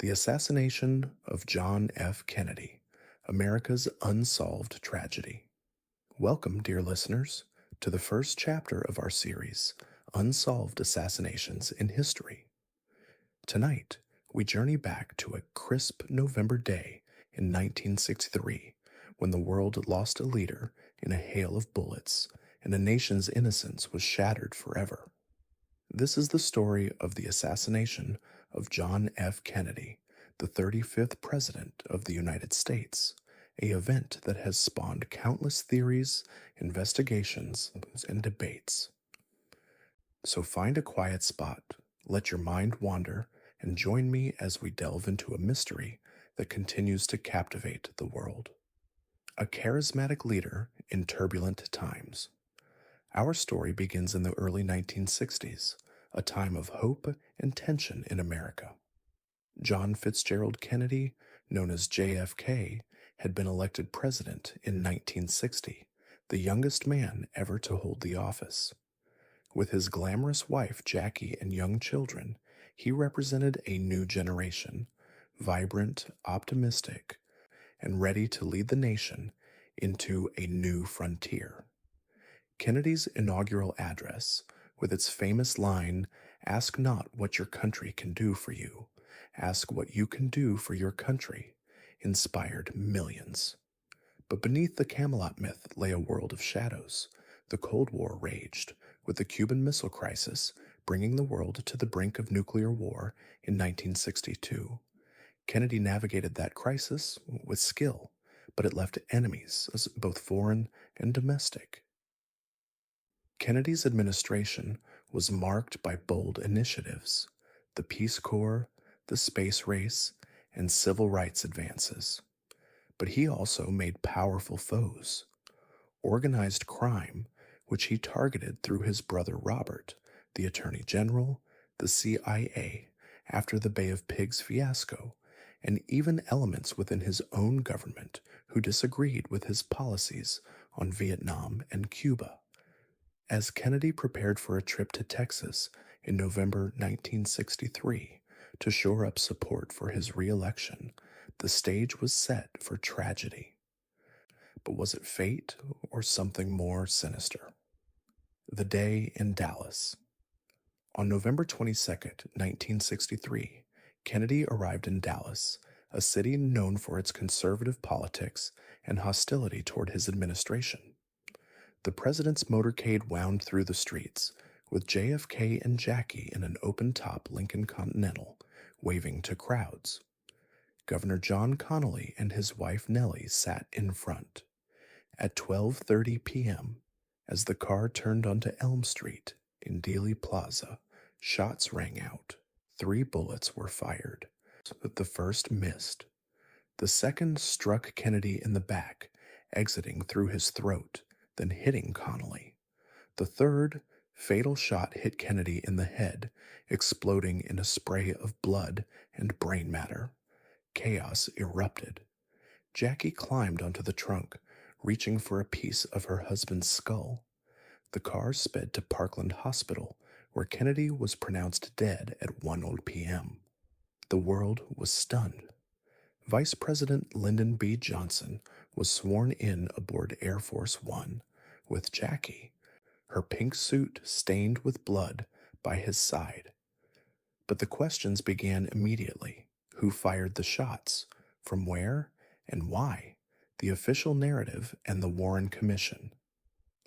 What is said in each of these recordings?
The Assassination of John F. Kennedy, America's Unsolved Tragedy. Welcome, dear listeners, to the first chapter of our series, Unsolved Assassinations in History. Tonight, we journey back to a crisp November day in 1963, when the world lost a leader in a hail of bullets and a nation's innocence was shattered forever. This is the story of the assassination of John F. Kennedy, the 35th President of the United States, an event that has spawned countless theories, investigations, and debates. So find a quiet spot, let your mind wander, and join me as we delve into a mystery that continues to captivate the world. A charismatic leader in turbulent times. Our story begins in the early 1960s, a time of hope and tension in America. John Fitzgerald Kennedy, known as JFK, had been elected president in 1960, the youngest man ever to hold the office. With his glamorous wife Jackie and young children, he represented a new generation, vibrant, optimistic, and ready to lead the nation into a new frontier. Kennedy's inaugural address, with its famous line, "Ask not what your country can do for you, ask what you can do for your country," inspired millions. But beneath the Camelot myth lay a world of shadows. The Cold War raged, with the Cuban Missile Crisis bringing the world to the brink of nuclear war in 1962. Kennedy navigated that crisis with skill, but it left enemies, both foreign and domestic. Kennedy's administration was marked by bold initiatives, the Peace Corps, the space race, and civil rights advances. But he also made powerful foes. Organized crime, which he targeted through his brother Robert, the Attorney General, the CIA, after the Bay of Pigs fiasco, and even elements within his own government who disagreed with his policies on Vietnam and Cuba. As Kennedy prepared for a trip to Texas in November 1963 to shore up support for his re-election, the stage was set for tragedy. But was it fate or something more sinister? The day in Dallas. On November 22, 1963, Kennedy arrived in Dallas, a city known for its conservative politics and hostility toward his administration. The president's motorcade wound through the streets, with JFK and Jackie in an open-top Lincoln Continental, waving to crowds. Governor John Connally and his wife Nellie sat in front. At 12:30 p.m., as the car turned onto Elm Street in Dealey Plaza, shots rang out. 3 bullets were fired, but the first missed. The second struck Kennedy in the back, exiting through his throat, then hitting Connally. The third, fatal shot hit Kennedy in the head, exploding in a spray of blood and brain matter. Chaos erupted. Jackie climbed onto the trunk, reaching for a piece of her husband's skull. The car sped to Parkland Hospital, where Kennedy was pronounced dead at 1:00 p.m. The world was stunned. Vice President Lyndon B. Johnson was sworn in aboard Air Force One, with Jackie, her pink suit stained with blood, by his side. But the questions began immediately. Who fired the shots? From where? And why? The official narrative and the Warren Commission.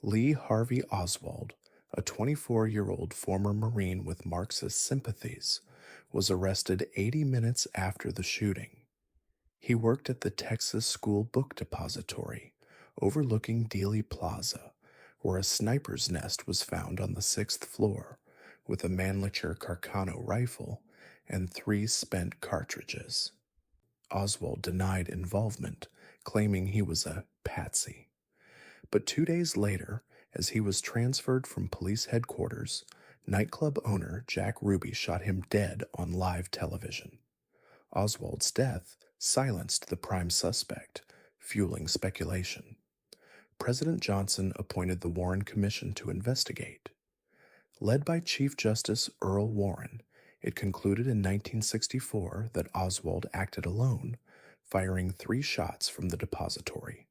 Lee Harvey Oswald, a 24-year-old former Marine with Marxist sympathies, was arrested 80 minutes after the shooting. He worked at the Texas School Book Depository, overlooking Dealey Plaza, where a sniper's nest was found on the 6th floor, with a Mannlicher Carcano rifle and 3 spent cartridges. Oswald denied involvement, claiming he was a patsy. But 2 days later, as he was transferred from police headquarters, nightclub owner Jack Ruby shot him dead on live television. Oswald's death silenced the prime suspect, fueling speculation. President Johnson appointed the Warren Commission to investigate. Led by Chief Justice Earl Warren, It concluded in 1964 that Oswald acted alone, firing 3 shots from the depository.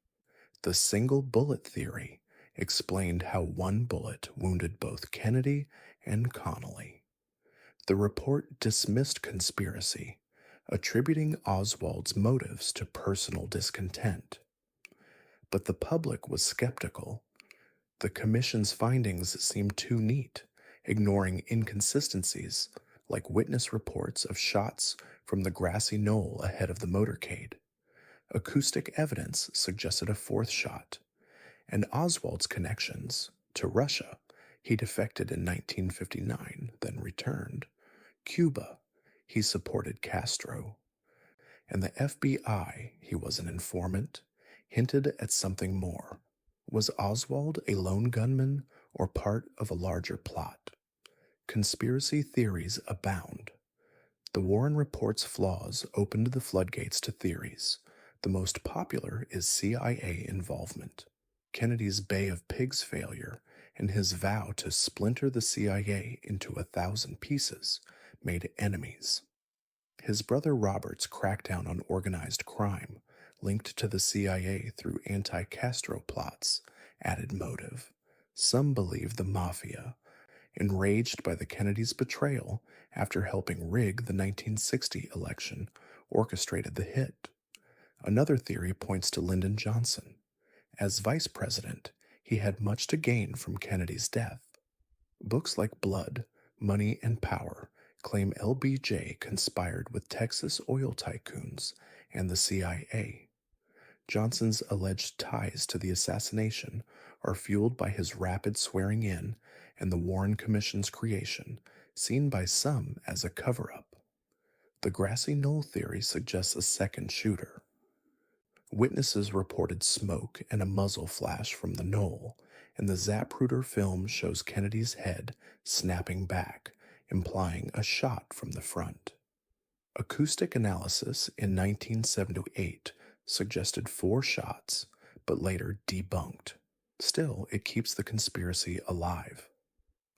The single bullet theory explained how one bullet wounded both Kennedy and Connally. The report dismissed conspiracy, attributing Oswald's motives to personal discontent. But the public was skeptical. The commission's findings seemed too neat, ignoring inconsistencies like witness reports of shots from the grassy knoll ahead of the motorcade. Acoustic evidence suggested a 4th shot, and Oswald's connections to Russia. He defected in 1959, then returned. Cuba, he supported Castro. And the FBI, he was an informant, hinted at something more. Was Oswald a lone gunman or part of a larger plot? Conspiracy theories abound. The Warren Report's flaws opened the floodgates to theories. The most popular is CIA involvement. Kennedy's Bay of Pigs failure and his vow to splinter the CIA into 1,000 pieces made enemies. His brother Robert's crackdown on organized crime, linked to the CIA through anti-Castro plots, added motive. Some believe the mafia, enraged by the Kennedys' betrayal after helping rig the 1960 election, orchestrated the hit. Another theory points to Lyndon Johnson. As vice president, he had much to gain from Kennedy's death. Books like Blood, Money, and Power claim LBJ conspired with Texas oil tycoons and the CIA. Johnson's alleged ties to the assassination are fueled by his rapid swearing in and the Warren Commission's creation, seen by some as a cover-up. The grassy knoll theory suggests a second shooter. Witnesses reported smoke and a muzzle flash from the knoll, and the Zapruder film shows Kennedy's head snapping back, implying a shot from the front. Acoustic analysis in 1978 suggested 4 shots, but later debunked. Still, it keeps the conspiracy alive.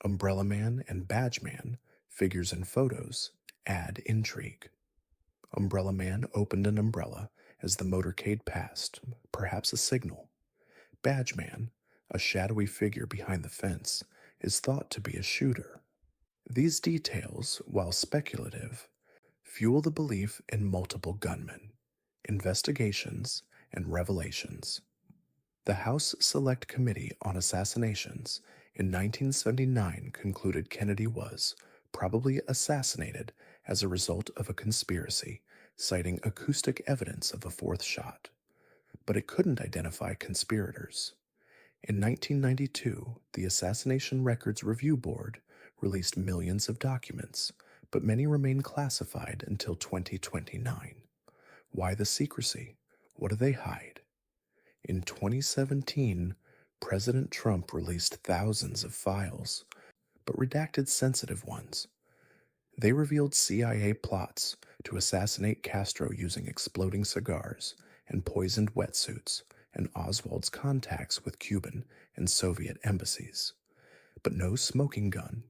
Umbrella Man and Badge Man, figures and photos, add intrigue. Umbrella Man opened an umbrella as the motorcade passed, perhaps a signal. Badge Man, a shadowy figure behind the fence, is thought to be a shooter. These details, while speculative, fuel the belief in multiple gunmen, investigations, and revelations. The House Select Committee on Assassinations in 1979 concluded Kennedy was probably assassinated as a result of a conspiracy, citing acoustic evidence of a 4th shot. But it couldn't identify conspirators. In 1992, the Assassination Records Review Board released millions of documents, but many remain classified until 2029. Why the secrecy? What do they hide? In 2017, President Trump released thousands of files, but redacted sensitive ones. They revealed CIA plots to assassinate Castro using exploding cigars and poisoned wetsuits, and Oswald's contacts with Cuban and Soviet embassies. But no smoking gun.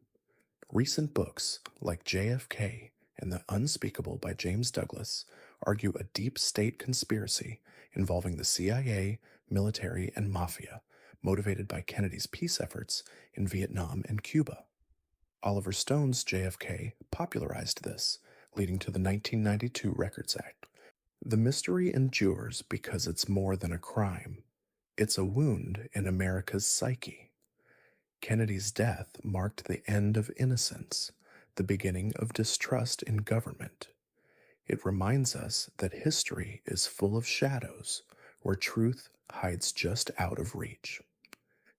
Recent books, like JFK and The Unspeakable by James Douglas, argue a deep state conspiracy involving the CIA, military, and mafia, motivated by Kennedy's peace efforts in Vietnam and Cuba. Oliver Stone's JFK popularized this, leading to the 1992 Records Act. The mystery endures because it's more than a crime. It's a wound in America's psyche. Kennedy's death marked the end of innocence, the beginning of distrust in government. It reminds us that history is full of shadows, where truth hides just out of reach.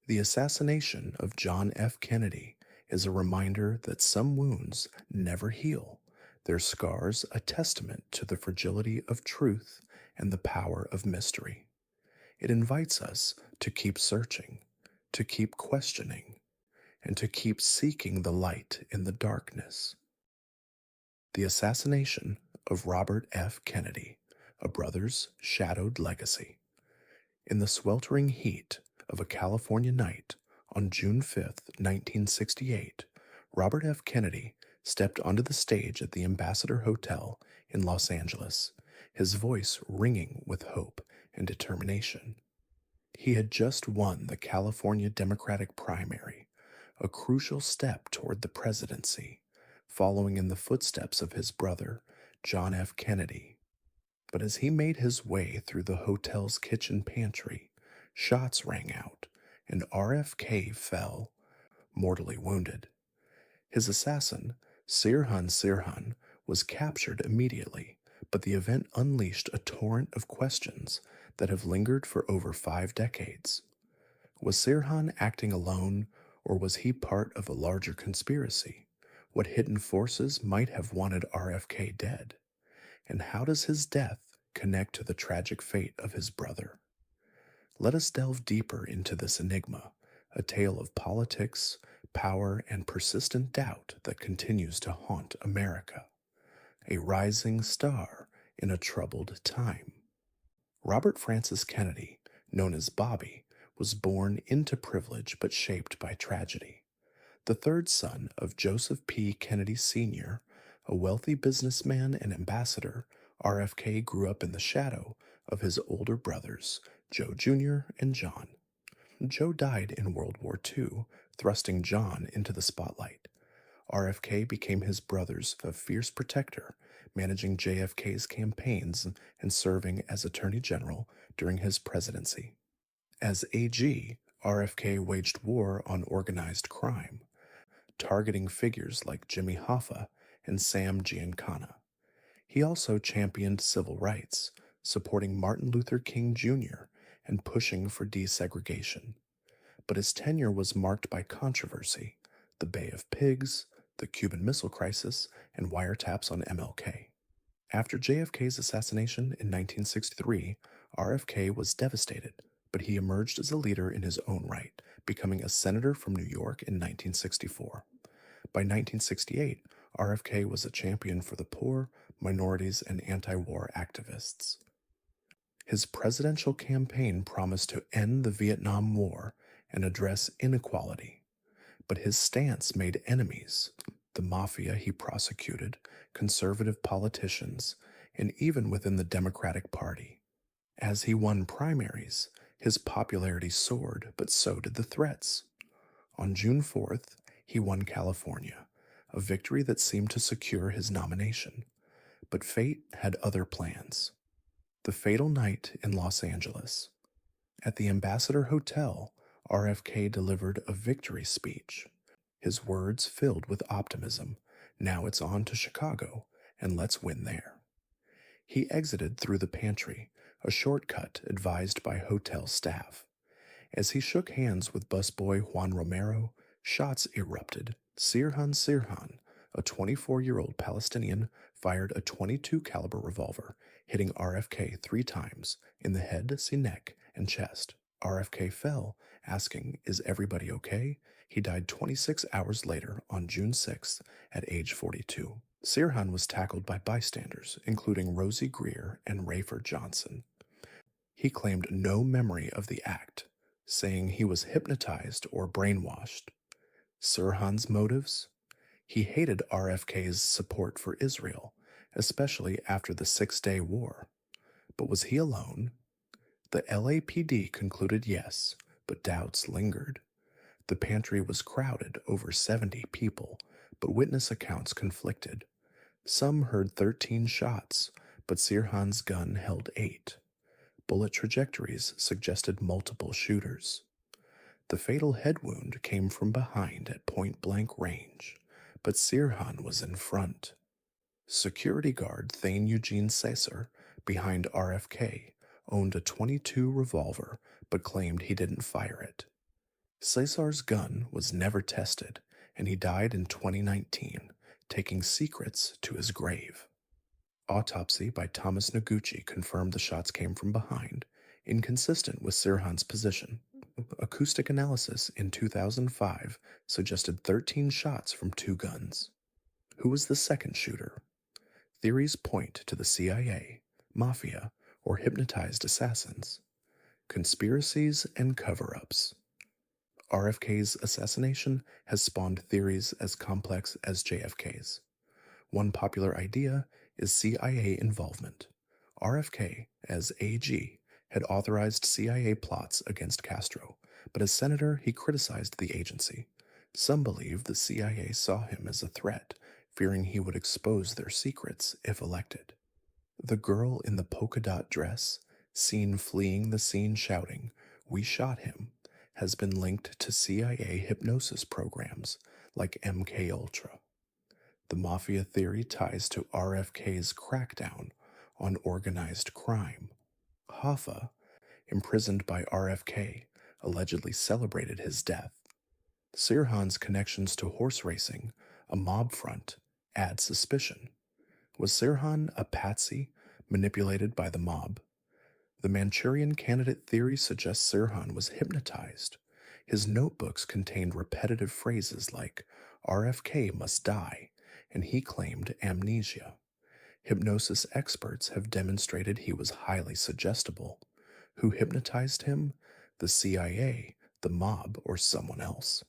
The assassination of John F. Kennedy is a reminder that some wounds never heal, their scars a testament to the fragility of truth and the power of mystery. It invites us to keep searching, to keep questioning, and to keep seeking the light in the darkness. The assassination of Robert F. Kennedy, a brother's shadowed legacy. In the sweltering heat of a California night on June 5, 1968, Robert F. Kennedy stepped onto the stage at the Ambassador Hotel in Los Angeles, his voice ringing with hope and determination. He had just won the California Democratic primary, a crucial step toward the presidency, following in the footsteps of his brother, John F. Kennedy. But as he made his way through the hotel's kitchen pantry, shots rang out, and RFK fell, mortally wounded. His assassin, Sirhan Sirhan, was captured immediately, but the event unleashed a torrent of questions that have lingered for over 5 decades. Was Sirhan acting alone, or was he part of a larger conspiracy? What hidden forces might have wanted RFK dead? And how does his death connect to the tragic fate of his brother? Let us delve deeper into this enigma, a tale of politics, power, and persistent doubt that continues to haunt America. A rising star in a troubled time. Robert Francis Kennedy, known as Bobby, was born into privilege but shaped by tragedy. The third son of Joseph P. Kennedy Sr., a wealthy businessman and ambassador, RFK grew up in the shadow of his older brothers, Joe Jr. and John. Joe died in World War II, thrusting John into the spotlight. RFK became his brother's fierce protector, managing JFK's campaigns and serving as Attorney General during his presidency. As AG, RFK waged war on organized crime, targeting figures like Jimmy Hoffa and Sam Giancana. He also championed civil rights, supporting Martin Luther King Jr. and pushing for desegregation. But his tenure was marked by controversy, the Bay of Pigs, the Cuban Missile Crisis, and wiretaps on MLK. After JFK's assassination in 1963, RFK was devastated, but he emerged as a leader in his own right, becoming a senator from New York in 1964. By 1968, RFK was a champion for the poor, minorities, and anti-war activists. His presidential campaign promised to end the Vietnam War and address inequality, but his stance made enemies: the mafia he prosecuted, conservative politicians, and even within the Democratic Party. As he won primaries, his popularity soared, but so did the threats. On June 4th, he won California, a victory that seemed to secure his nomination. But fate had other plans. The fatal night in Los Angeles. At the Ambassador Hotel, RFK delivered a victory speech, his words filled with optimism. Now it's on to Chicago, and let's win there. He exited through the pantry, a shortcut advised by hotel staff. As he shook hands with busboy Juan Romero, shots erupted. Sirhan Sirhan, a 24-year-old Palestinian, fired a .22 caliber revolver, hitting RFK 3 times in the head, neck, and chest. RFK fell, asking, "Is everybody okay?" He died 26 hours later on June 6th at age 42. Sirhan was tackled by bystanders, including Rosie Greer and Rayford Johnson. He claimed no memory of the act, saying he was hypnotized or brainwashed. Sirhan's motives? He hated RFK's support for Israel, especially after the Six-Day War. But was he alone? The LAPD concluded yes, but doubts lingered. The pantry was crowded, over 70 people, but witness accounts conflicted. Some heard 13 shots, but Sirhan's gun held 8. Bullet trajectories suggested multiple shooters. The fatal head wound came from behind at point-blank range, but Sirhan was in front. Security guard Thane Eugene Caesar, behind RFK, owned a .22 revolver but claimed he didn't fire it. Caesar's gun was never tested, and he died in 2019, taking secrets to his grave. Autopsy by Thomas Noguchi confirmed the shots came from behind, inconsistent with Sirhan's position. Acoustic analysis in 2005 suggested 13 shots from 2 guns. Who was the second shooter? Theories point to the CIA, mafia, or hypnotized assassins. Conspiracies and cover-ups. RFK's assassination has spawned theories as complex as JFK's. One popular idea is CIA involvement. RFK, as AG, had authorized CIA plots against Castro, but as senator he criticized the agency. Some believe the CIA saw him as a threat, fearing he would expose their secrets if elected. The girl in the polka dot dress, seen fleeing the scene shouting, "We shot him," has been linked to CIA hypnosis programs like MKUltra. The mafia theory ties to RFK's crackdown on organized crime. Hoffa, imprisoned by RFK, allegedly celebrated his death. Sirhan's connections to horse racing, a mob front, add suspicion. Was Sirhan a patsy manipulated by the mob? The Manchurian candidate theory suggests Sirhan was hypnotized. His notebooks contained repetitive phrases like, "RFK must die," and he claimed amnesia. Hypnosis experts have demonstrated he was highly suggestible. Who hypnotized him? The CIA, the mob, or someone else?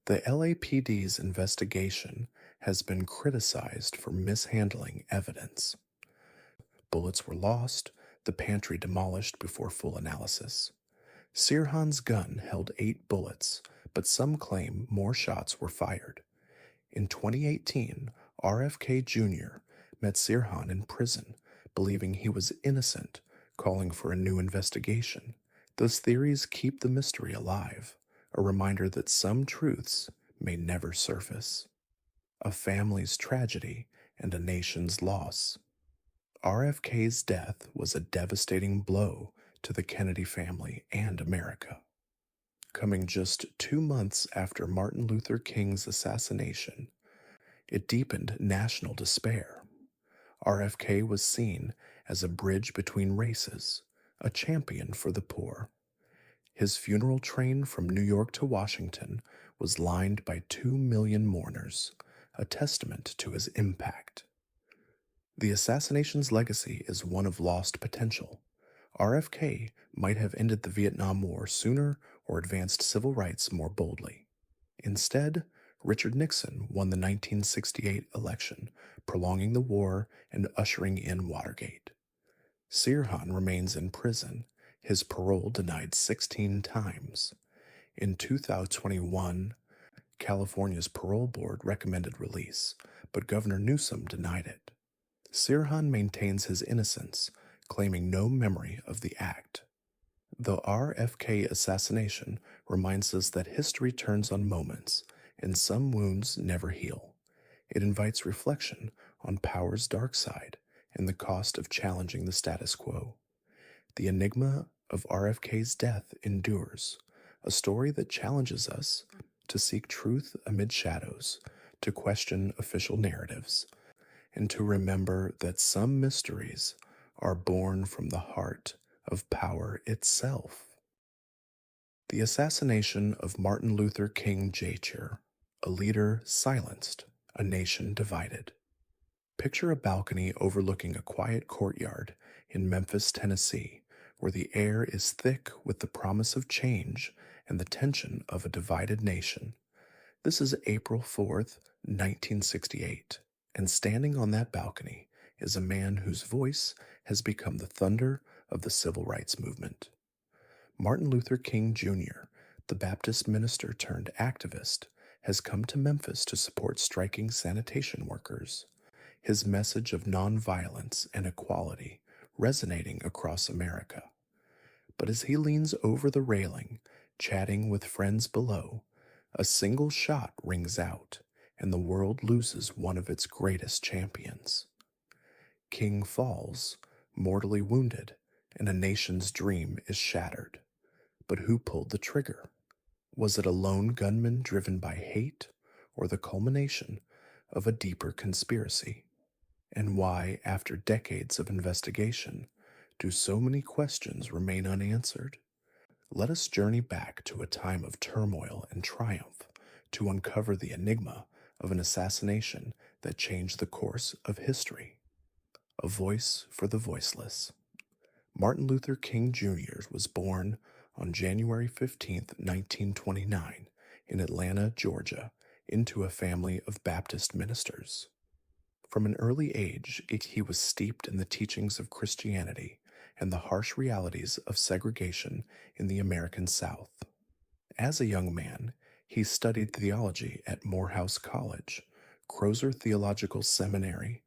The LAPD's investigation has been criticized for mishandling evidence. Bullets were lost, the pantry demolished before full analysis. Sirhan's gun held 8 bullets, but some claim more shots were fired. In 2018, RFK Jr. met Sirhan in prison, believing he was innocent, calling for a new investigation. Those theories keep the mystery alive, a reminder that some truths may never surface. A family's tragedy and a nation's loss. RFK's death was a devastating blow to the Kennedy family and America. Coming just 2 months after Martin Luther King's assassination, it deepened national despair. RFK was seen as a bridge between races, a champion for the poor. His funeral train from New York to Washington was lined by 2 million mourners, a testament to his impact. The assassination's legacy is one of lost potential. RFK might have ended the Vietnam War sooner or advanced civil rights more boldly. Instead, Richard Nixon won the 1968 election, prolonging the war and ushering in Watergate. Sirhan remains in prison, his parole denied 16 times. In 2021, California's parole board recommended release, but Governor Newsom denied it. Sirhan maintains his innocence, claiming no memory of the act. The RFK assassination reminds us that history turns on moments, and some wounds never heal. It invites reflection on power's dark side and the cost of challenging the status quo. The enigma of RFK's death endures, a story that challenges us to seek truth amid shadows, to question official narratives, and to remember that some mysteries are born from the heart of power itself. The assassination of Martin Luther King Jr., a leader silenced, a nation divided. Picture a balcony overlooking a quiet courtyard in Memphis, Tennessee, where the air is thick with the promise of change and the tension of a divided nation. This is April 4th, 1968, and standing on that balcony is a man whose voice has become the thunder of the civil rights movement. Martin Luther King Jr., the Baptist minister turned activist, has come to Memphis to support striking sanitation workers. His message of nonviolence and equality resonating across America. But as he leans over the railing, chatting with friends below, a single shot rings out, and the world loses one of its greatest champions. King falls, mortally wounded, and a nation's dream is shattered. But who pulled the trigger? Was it a lone gunman driven by hate, or the culmination of a deeper conspiracy? And why, after decades of investigation, do so many questions remain unanswered? Let us journey back to a time of turmoil and triumph to uncover the enigma of an assassination that changed the course of history. A voice for the voiceless. Martin Luther King Jr. was born on January 15th, 1929, in Atlanta, Georgia, into a family of Baptist ministers. From an early age, he was steeped in the teachings of Christianity and the harsh realities of segregation in the American South. As a young man, he studied theology at Morehouse College, Crozer Theological Seminary,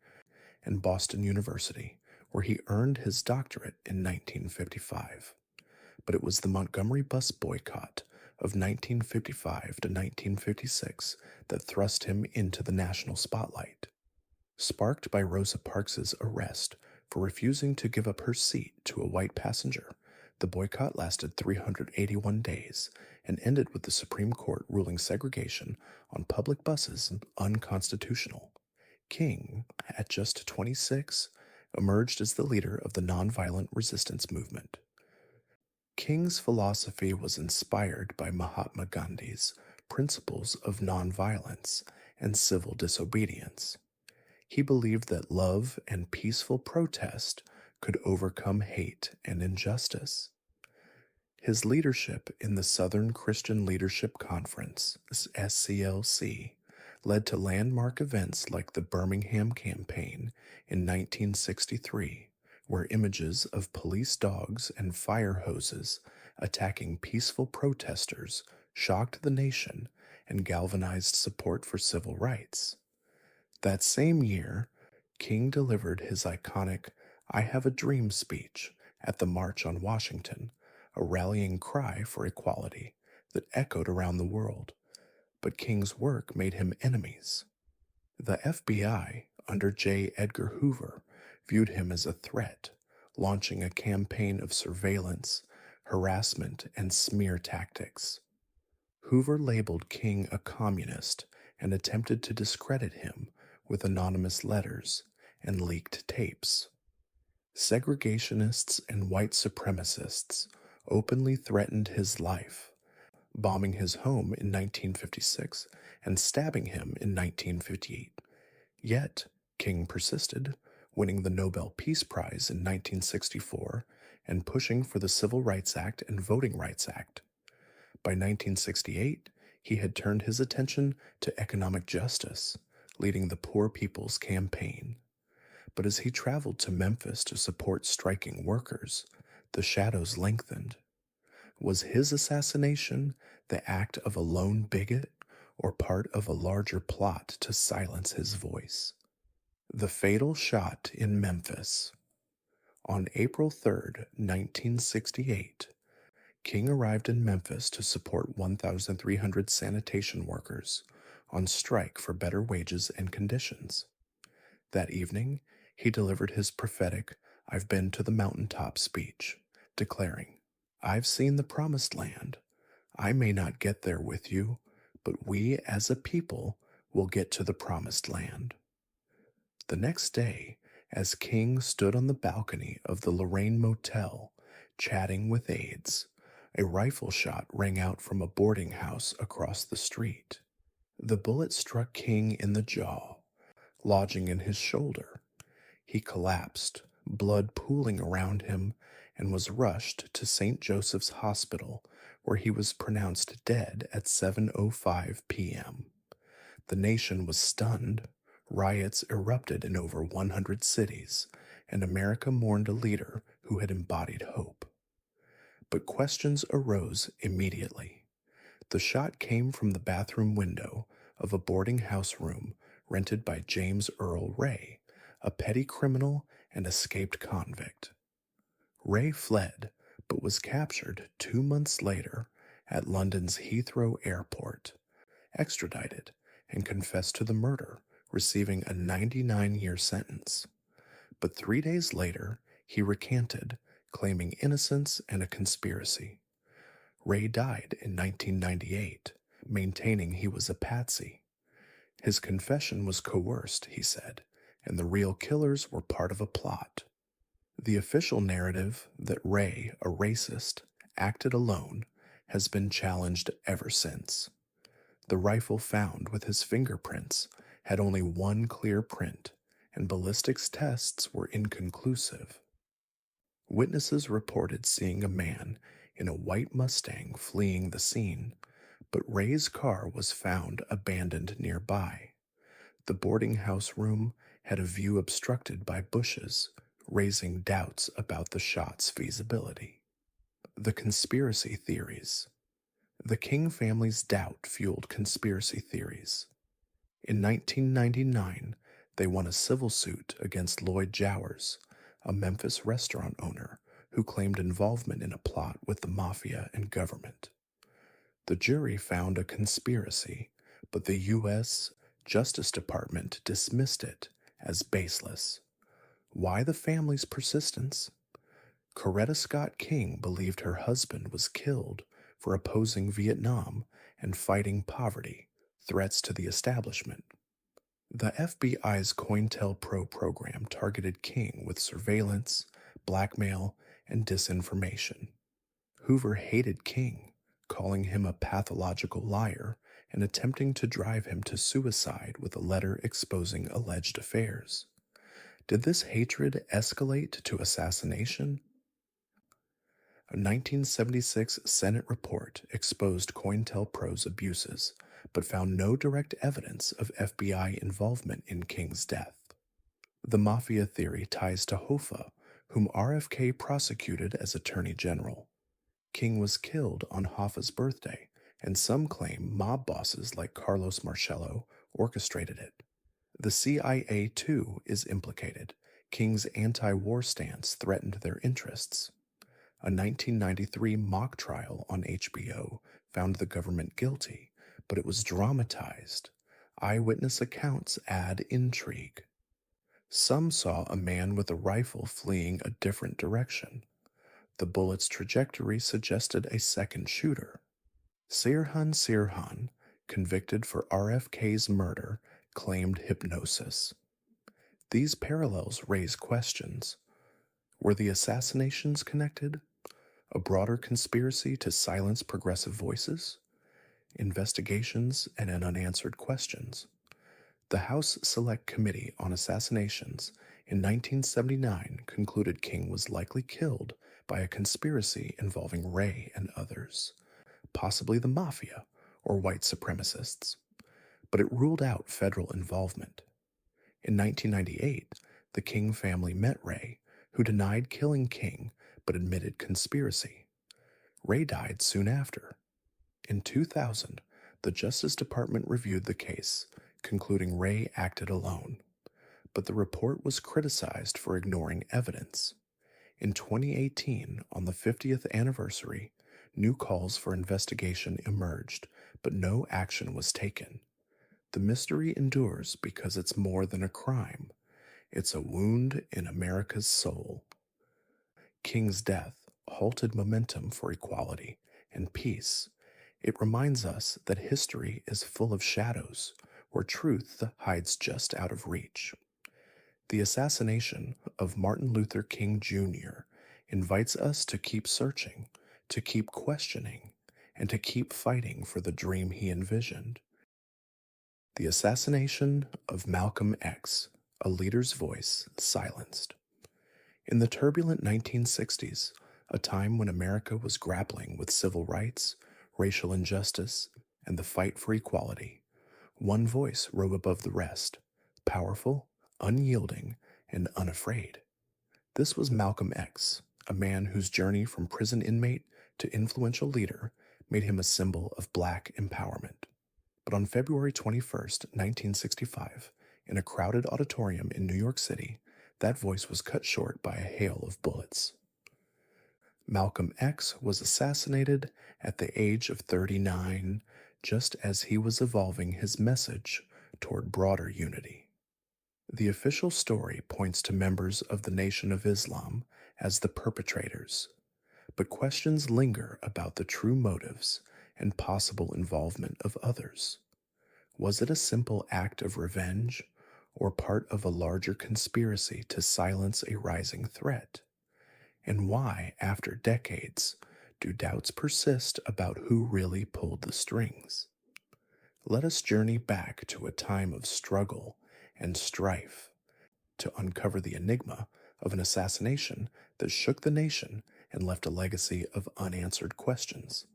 and Boston University, where he earned his doctorate in 1955. But it was the Montgomery bus boycott of 1955 to 1956 that thrust him into the national spotlight. Sparked by Rosa Parks's arrest for refusing to give up her seat to a white passenger, the boycott lasted 381 days and ended with the Supreme Court ruling segregation on public buses unconstitutional. King, at just 26, emerged as the leader of the nonviolent resistance movement. King's philosophy was inspired by Mahatma Gandhi's principles of nonviolence and civil disobedience. He believed that love and peaceful protest could overcome hate and injustice. His leadership in the Southern Christian Leadership Conference, SCLC, led to landmark events like the Birmingham Campaign in 1963, where images of police dogs and fire hoses attacking peaceful protesters shocked the nation and galvanized support for civil rights. That same year, King delivered his iconic "I Have a Dream" speech at the March on Washington, a rallying cry for equality that echoed around the world. But King's work made him enemies. The FBI, under J. Edgar Hoover, viewed him as a threat, launching a campaign of surveillance, harassment, and smear tactics. Hoover labeled King a communist and attempted to discredit him with anonymous letters and leaked tapes. Segregationists and white supremacists openly threatened his life, bombing his home in 1956 and stabbing him in 1958. Yet, King persisted, winning the Nobel Peace Prize in 1964 and pushing for the Civil Rights Act and Voting Rights Act. By 1968, he had turned his attention to economic justice, leading the Poor People's Campaign. But as he traveled to Memphis to support striking workers, the shadows lengthened. Was his assassination the act of a lone bigot or part of a larger plot to silence his voice? The fatal shot in Memphis. On April 3, 1968, King arrived in Memphis to support 1,300 sanitation workers on strike for better wages and conditions. That evening, he delivered his prophetic "I've been to the mountaintop" speech, declaring, "I've seen the promised land. I may not get there with you, but we as a people will get to the promised land." The next day, as King stood on the balcony of the Lorraine Motel, chatting with aides, a rifle shot rang out from a boarding house across the street. The bullet struck King in the jaw, lodging in his shoulder. He collapsed, blood pooling around him, and was rushed to St. Joseph's Hospital, where he was pronounced dead at 7:05 p.m. The nation was stunned. Riots erupted in over 100 cities, and America mourned a leader who had embodied hope. But questions arose immediately. The shot came from the bathroom window of a boarding house room rented by James Earl Ray, a petty criminal and escaped convict. Ray fled, but was captured 2 months later at London's Heathrow Airport, extradited, and confessed to the murder, receiving a 99-year sentence. But 3 days later, he recanted, claiming innocence and a conspiracy. Ray died in 1998, maintaining he was a patsy. His confession was coerced, he said, and the real killers were part of a plot. The official narrative that Ray, a racist, acted alone has been challenged ever since. The rifle found with his fingerprints had only one clear print, and ballistics tests were inconclusive. Witnesses reported seeing a man in a white Mustang fleeing the scene, but Ray's car was found abandoned nearby. The boarding house room had a view obstructed by bushes, raising doubts about the shot's feasibility. The conspiracy theories. The King family's doubt fueled conspiracy theories. In 1999, they won a civil suit against Lloyd Jowers, a Memphis restaurant owner who claimed involvement in a plot with the mafia and government. The jury found a conspiracy, but the U.S. Justice Department dismissed it as baseless. Why the family's persistence? Coretta Scott King believed her husband was killed for opposing Vietnam and fighting poverty, threats to the establishment. The FBI's COINTELPRO program targeted King with surveillance, blackmail, and disinformation. Hoover hated King, calling him a pathological liar and attempting to drive him to suicide with a letter exposing alleged affairs. Did this hatred escalate to assassination? A 1976 Senate report exposed COINTELPRO's abuses, but found no direct evidence of FBI involvement in King's death. The mafia theory ties to Hoffa, whom RFK prosecuted as Attorney General. King was killed on Hoffa's birthday, and some claim mob bosses like Carlos Marcello orchestrated it. The CIA, too, is implicated. King's anti-war stance threatened their interests. A 1993 mock trial on HBO found the government guilty, but it was dramatized. Eyewitness accounts add intrigue. Some saw a man with a rifle fleeing a different direction. The bullet's trajectory suggested a second shooter. Sirhan Sirhan, convicted for RFK's murder, claimed hypnosis. These parallels raise questions. Were the assassinations connected? A broader conspiracy to silence progressive voices? Investigations and unanswered questions. The House Select Committee on Assassinations in 1979 concluded King was likely killed by a conspiracy involving Ray and others, possibly the mafia or white supremacists, but it ruled out federal involvement. In 1998, the King family met Ray, who denied killing King but admitted conspiracy. Ray died soon after. In 2000, the Justice Department reviewed the case, concluding Ray acted alone, but the report was criticized for ignoring evidence. In 2018, on the 50th anniversary, new calls for investigation emerged, but no action was taken. The mystery endures because it's more than a crime. It's a wound in America's soul. King's death halted momentum for equality and peace. It reminds us that history is full of shadows, where truth hides just out of reach. The assassination of Martin Luther King Jr. invites us to keep searching, to keep questioning, and to keep fighting for the dream he envisioned. The assassination of Malcolm X, a leader's voice silenced. In the turbulent 1960s, a time when America was grappling with civil rights, racial injustice, and the fight for equality, one voice rose above the rest, powerful, unyielding, and unafraid. This was Malcolm X, a man whose journey from prison inmate to influential leader made him a symbol of Black empowerment. But on February 21, 1965, in a crowded auditorium in New York City, that voice was cut short by a hail of bullets. Malcolm X was assassinated at the age of 39, just as he was evolving his message toward broader unity. The official story points to members of the Nation of Islam as the perpetrators, but questions linger about the true motives and possible involvement of others. Was it a simple act of revenge, or part of a larger conspiracy to silence a rising threat? And why, after decades, do doubts persist about who really pulled the strings? Let us journey back to a time of struggle and strife to uncover the enigma of an assassination that shook the nation and left a legacy of unanswered questions,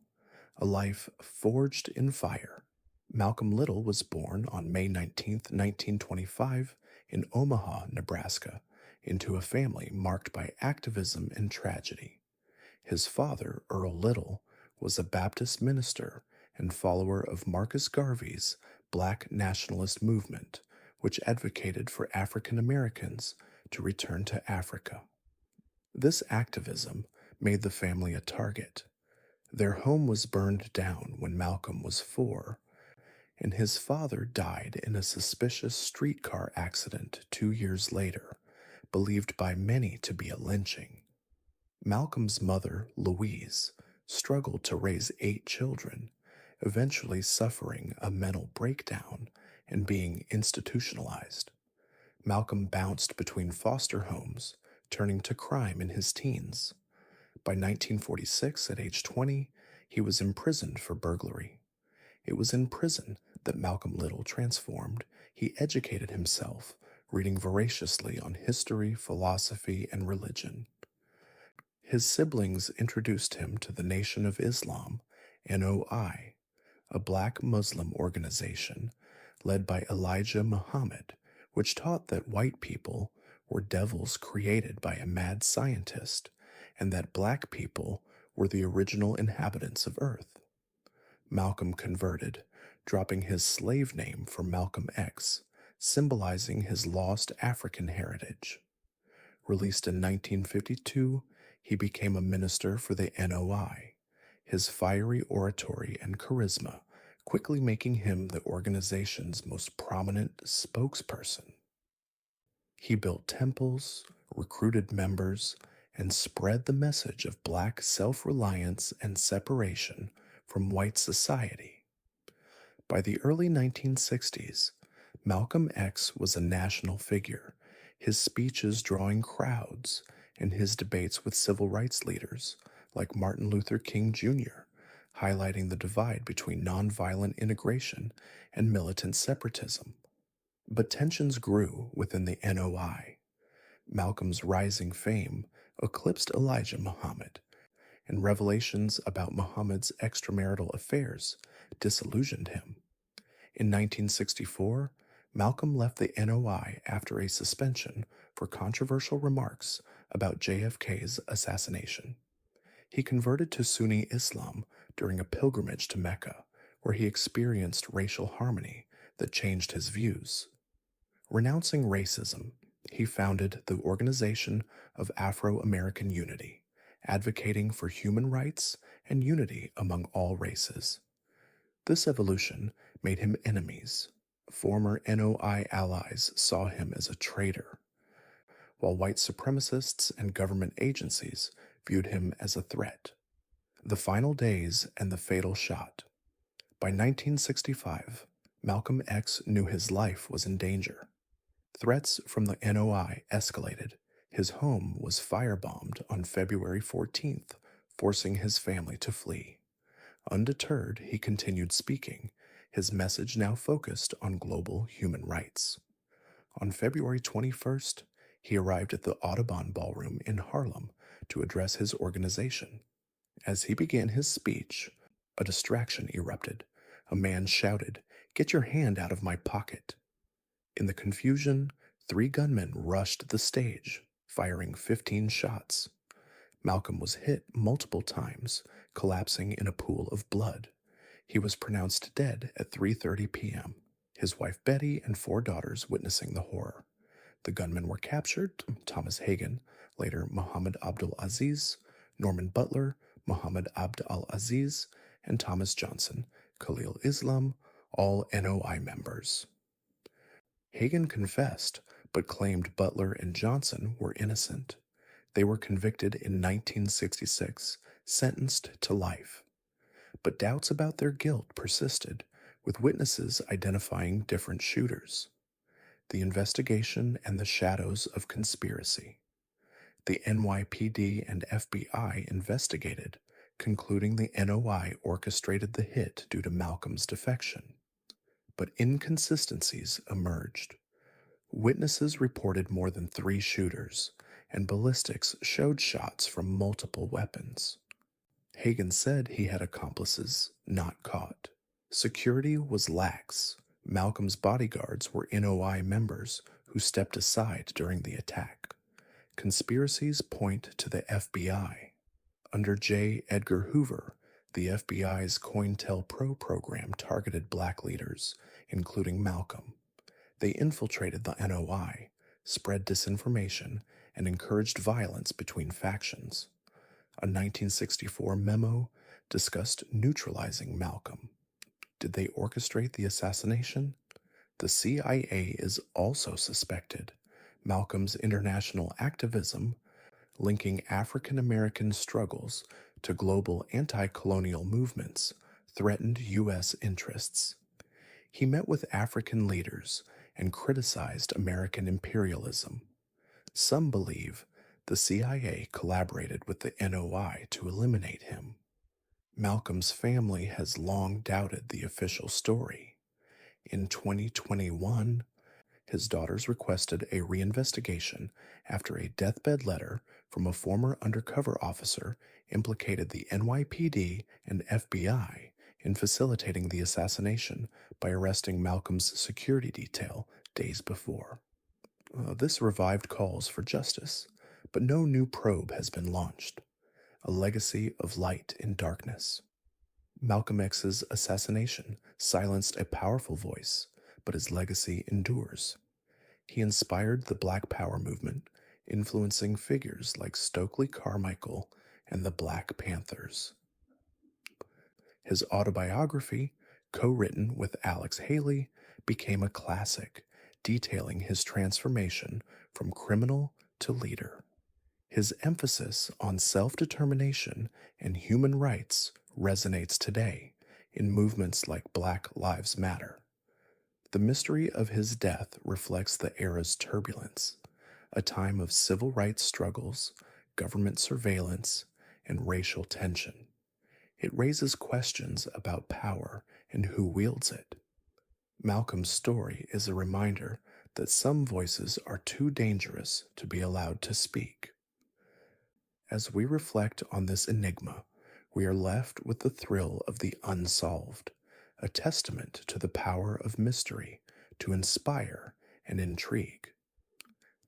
a life forged in fire. Malcolm Little was born on May 19, 1925, in Omaha, Nebraska, into a family marked by activism and tragedy. His father, Earl Little, was a Baptist minister and follower of Marcus Garvey's Black nationalist movement, which advocated for African Americans to return to Africa. This activism made the family a target. Their home was burned down when Malcolm was 4, and his father died in a suspicious streetcar accident 2 years later, believed by many to be a lynching. Malcolm's mother, Louise, struggled to raise 8 children, eventually suffering a mental breakdown and being institutionalized. Malcolm bounced between foster homes, turning to crime in his teens. By 1946, at age 20, he was imprisoned for burglary. It was in prison that Malcolm Little transformed. He educated himself, reading voraciously on history, philosophy, and religion. His siblings introduced him to the Nation of Islam, NOI, a black Muslim organization led by Elijah Muhammad, which taught that white people were devils created by a mad scientist and that black people were the original inhabitants of Earth. Malcolm converted, dropping his slave name for Malcolm X, symbolizing his lost African heritage. Released in 1952, he became a minister for the NOI, his fiery oratory and charisma quickly making him the organization's most prominent spokesperson. He built temples, recruited members, and spread the message of black self-reliance and separation from white society. By the early 1960s, Malcolm X was a national figure, his speeches drawing crowds and his debates with civil rights leaders like Martin Luther King Jr., highlighting the divide between nonviolent integration and militant separatism. But tensions grew within the NOI. Malcolm's rising fame eclipsed Elijah Muhammad, and revelations about Muhammad's extramarital affairs disillusioned him. In 1964, Malcolm left the NOI after a suspension for controversial remarks about JFK's assassination. He converted to Sunni Islam during a pilgrimage to Mecca, where he experienced racial harmony that changed his views. Renouncing racism, he founded the Organization of Afro-American Unity, advocating for human rights and unity among all races. This evolution made him enemies. Former NOI allies saw him as a traitor, while white supremacists and government agencies viewed him as a threat. The Final Days and the Fatal Shot. By 1965, Malcolm X knew his life was in danger. Threats from the NOI escalated. His home was firebombed on February 14th, forcing his family to flee. Undeterred, he continued speaking, his message now focused on global human rights. On February 21st, he arrived at the Audubon Ballroom in Harlem to address his organization. As he began his speech, a distraction erupted. A man shouted, "Get your hand out of my pocket." In the confusion, 3 gunmen rushed the stage, firing 15 shots. Malcolm was hit multiple times, collapsing in a pool of blood. He was pronounced dead at 3:30 p.m., his wife Betty and 4 daughters witnessing the horror. The gunmen were captured: Thomas Hagen, later Muhammad Abdul Aziz, Norman Butler, Muhammad Abd al-Aziz, and Thomas Johnson, Khalil Islam, all NOI members. Hagen confessed, but claimed Butler and Johnson were innocent. They were convicted in 1966, sentenced to life. But doubts about their guilt persisted, with witnesses identifying different shooters. The investigation and the shadows of conspiracy. The NYPD and FBI investigated, concluding the NOI orchestrated the hit due to Malcolm's defection. But inconsistencies emerged. Witnesses reported more than 3 shooters, and ballistics showed shots from multiple weapons. Hagen said he had accomplices not caught. Security was lax. Malcolm's bodyguards were NOI members who stepped aside during the attack. Conspiracies point to the FBI. Under J. Edgar Hoover, the FBI's COINTELPRO program targeted black leaders, including Malcolm. They infiltrated the NOI, spread disinformation, and encouraged violence between factions. A 1964 memo discussed neutralizing Malcolm. Did they orchestrate the assassination? The CIA is also suspected. Malcolm's international activism, linking African American struggles to global anti-colonial movements, threatened U.S. interests. He met with African leaders and criticized American imperialism. Some believe the CIA collaborated with the NOI to eliminate him. Malcolm's family has long doubted the official story. In 2021, his daughters requested a reinvestigation after a deathbed letter from a former undercover officer implicated the NYPD and FBI in facilitating the assassination by arresting Malcolm's security detail days before. This revived calls for justice, but no new probe has been launched. A legacy of light in darkness. Malcolm X's assassination silenced a powerful voice, but his legacy endures. He inspired the Black Power movement, influencing figures like Stokely Carmichael and the Black Panthers. His autobiography, co-written with Alex Haley, became a classic, detailing his transformation from criminal to leader. His emphasis on self-determination and human rights resonates today in movements like Black Lives Matter. The mystery of his death reflects the era's turbulence, a time of civil rights struggles, government surveillance, and racial tension. It raises questions about power and who wields it. Malcolm's story is a reminder that some voices are too dangerous to be allowed to speak. As we reflect on this enigma, we are left with the thrill of the unsolved, a testament to the power of mystery to inspire and intrigue.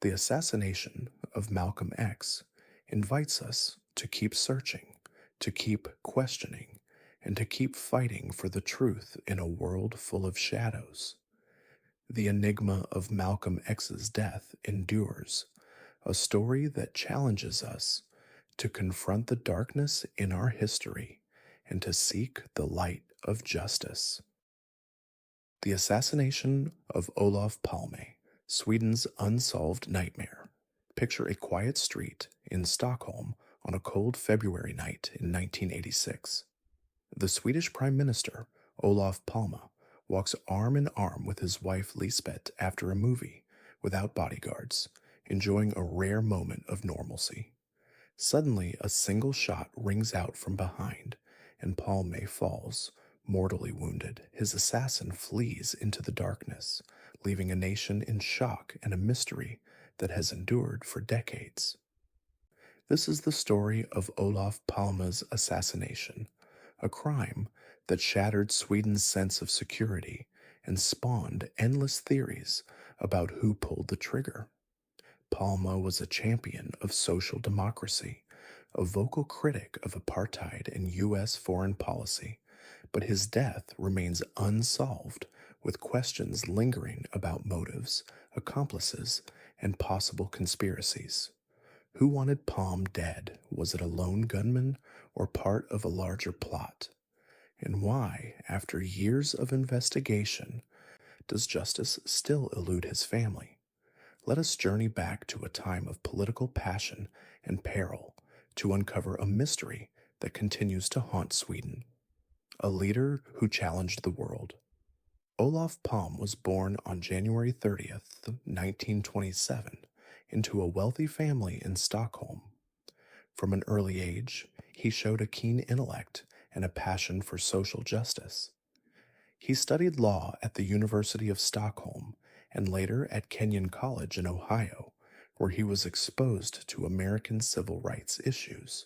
The assassination of Malcolm X invites us to keep searching, to keep questioning, and to keep fighting for the truth in a world full of shadows. The enigma of Malcolm X's death endures, a story that challenges us to confront the darkness in our history and to seek the light of justice. The assassination of Olof Palme, Sweden's unsolved nightmare. Picture a quiet street in Stockholm on a cold February night in 1986. The Swedish Prime Minister, Olof Palme, walks arm in arm with his wife Lisbeth after a movie, without bodyguards, enjoying a rare moment of normalcy. Suddenly, a single shot rings out from behind, and Palme falls, mortally wounded. His assassin flees into the darkness, leaving a nation in shock and a mystery that has endured for decades. This is the story of Olof Palme's assassination, a crime that shattered Sweden's sense of security and spawned endless theories about who pulled the trigger. Palme was a champion of social democracy, a vocal critic of apartheid and U.S. foreign policy, but his death remains unsolved, with questions lingering about motives, accomplices, and possible conspiracies. Who wanted Palme dead? Was it a lone gunman or part of a larger plot? And why, after years of investigation, does justice still elude his family? Let us journey back to a time of political passion and peril to uncover a mystery that continues to haunt Sweden. A leader who challenged the world. Olof Palme was born on January 30th, 1927, into a wealthy family in Stockholm. From an early age, he showed a keen intellect and a passion for social justice. He studied law at the University of Stockholm and later at Kenyon College in Ohio, where he was exposed to American civil rights issues.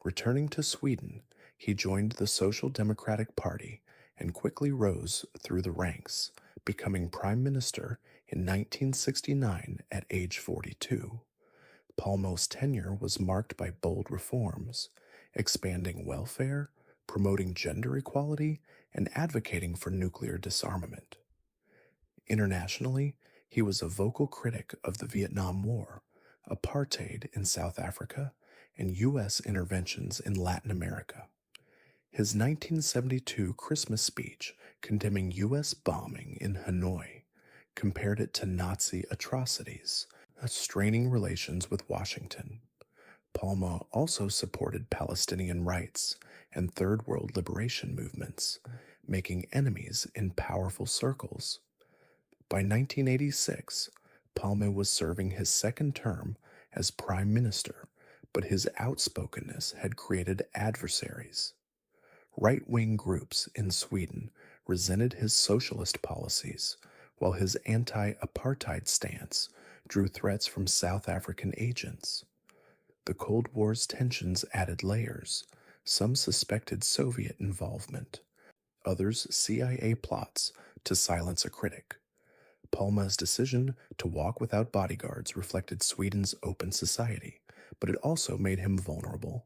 Returning to Sweden, he joined the Social Democratic Party and quickly rose through the ranks, becoming prime minister in 1969 at age 42. Palme's tenure was marked by bold reforms, expanding welfare, promoting gender equality, and advocating for nuclear disarmament. Internationally, he was a vocal critic of the Vietnam War, apartheid in South Africa, and U.S. interventions in Latin America. His 1972 Christmas speech condemning U.S. bombing in Hanoi compared it to Nazi atrocities, straining relations with Washington. Palme also supported Palestinian rights and Third World liberation movements, making enemies in powerful circles. By 1986, Palme was serving his second term as prime minister, but his outspokenness had created adversaries. Right-wing groups in Sweden resented his socialist policies, while his anti-apartheid stance drew threats from South African agents. The Cold War's tensions added layers. Some suspected Soviet involvement, others CIA plots to silence a critic. Palme's decision to walk without bodyguards reflected Sweden's open society, but it also made him vulnerable.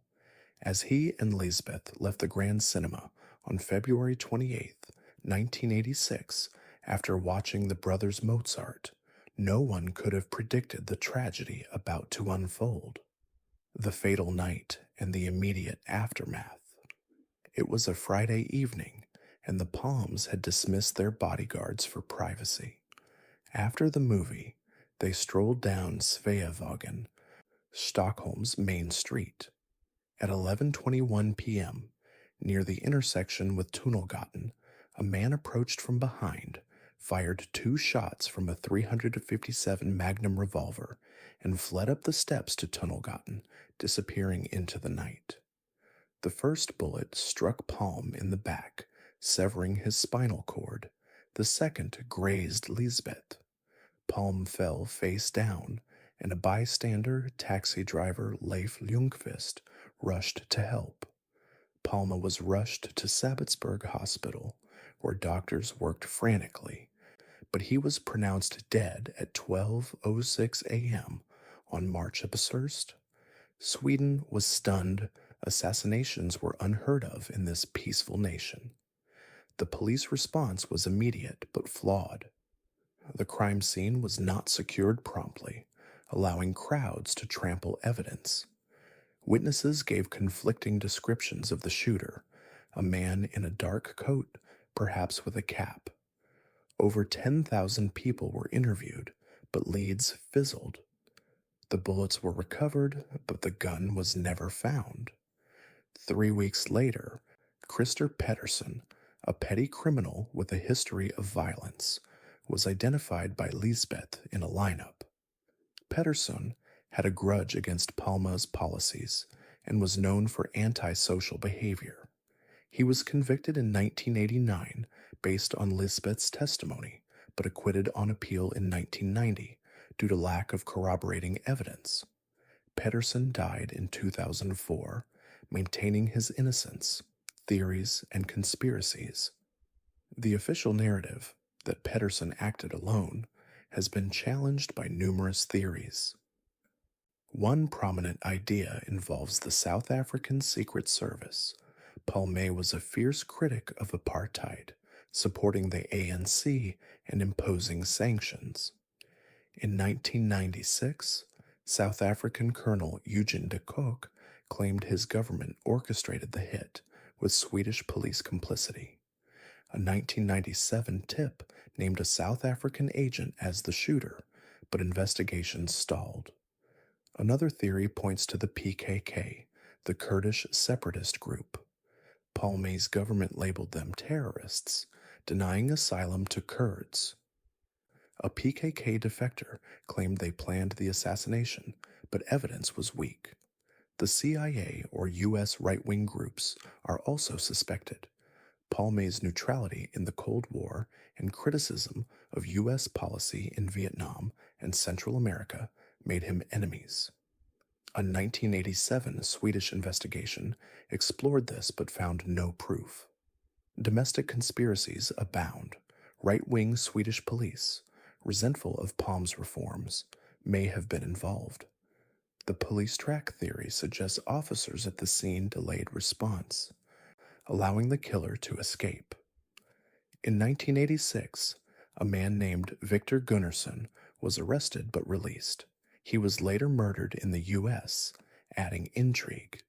As he and Lisbeth left the Grand Cinema on February 28, 1986, after watching The Brothers Mozart, no one could have predicted the tragedy about to unfold. The fatal night and the immediate aftermath. It was a Friday evening, and the Palmes had dismissed their bodyguards for privacy. After the movie, they strolled down Sveavägen, Stockholm's main street. At 11:21 p.m., near the intersection with Tunnelgatan, a man approached from behind, fired 2 shots from a .357 Magnum revolver, and fled up the steps to Tunnelgatan, disappearing into the night. The first bullet struck Palme in the back, severing his spinal cord. The second grazed Lisbeth. Palme fell face down, and a bystander, taxi driver Leif Ljungqvist, rushed to help. Palme was rushed to Sabbatsberg Hospital, where doctors worked frantically, but he was pronounced dead at 12:06 a.m. on March 1st. Sweden was stunned. Assassinations were unheard of in this peaceful nation. The police response was immediate but flawed. The crime scene was not secured promptly, allowing crowds to trample evidence. Witnesses gave conflicting descriptions of the shooter, a man in a dark coat, perhaps with a cap. Over 10,000 people were interviewed, but leads fizzled. The bullets were recovered, but the gun was never found. 3 weeks later, Christer Pettersson, a petty criminal with a history of violence, was identified by Lisbeth in a lineup. Pettersson had a grudge against Palme's policies and was known for antisocial behavior. He was convicted in 1989 based on Lisbeth's testimony, but acquitted on appeal in 1990 due to lack of corroborating evidence. Pettersson died in 2004, maintaining his innocence, theories, and conspiracies. The official narrative, that Pettersson acted alone, has been challenged by numerous theories. One prominent idea involves the South African Secret Service. Palme was a fierce critic of apartheid, supporting the ANC and imposing sanctions. In 1996, South African Colonel Eugen de Kock claimed his government orchestrated the hit with Swedish police complicity. A 1997 tip named a South African agent as the shooter, but investigations stalled. Another theory points to the PKK, the Kurdish separatist group. Palme's government labeled them terrorists, denying asylum to Kurds. A PKK defector claimed they planned the assassination, but evidence was weak. The CIA or U.S. right-wing groups are also suspected. Palme's neutrality in the Cold War and criticism of U.S. policy in Vietnam and Central America made him enemies. A 1987 Swedish investigation explored this but found no proof. Domestic conspiracies abound. Right-wing Swedish police, resentful of Palme's reforms, may have been involved. The police track theory suggests officers at the scene delayed response, allowing the killer to escape. In 1986, a man named Victor Gunnarsson was arrested but released. He was later murdered in the U.S., adding intrigue.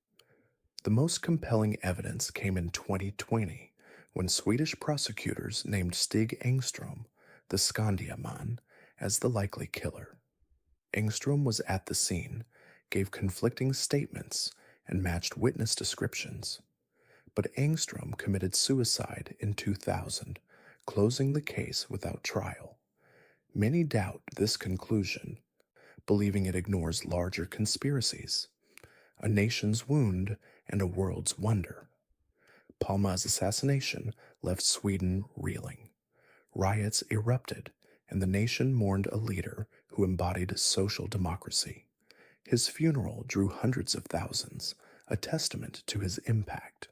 The most compelling evidence came in 2020 when Swedish prosecutors named Stig Engström, the Skandiaman, as the likely killer. Engström was at the scene, gave conflicting statements, and matched witness descriptions. But Engström committed suicide in 2000, closing the case without trial. Many doubt this conclusion, believing it ignores larger conspiracies, a nation's wound and a world's wonder. Palme's assassination left Sweden reeling. Riots erupted, and the nation mourned a leader who embodied social democracy. His funeral drew hundreds of thousands, a testament to his impact.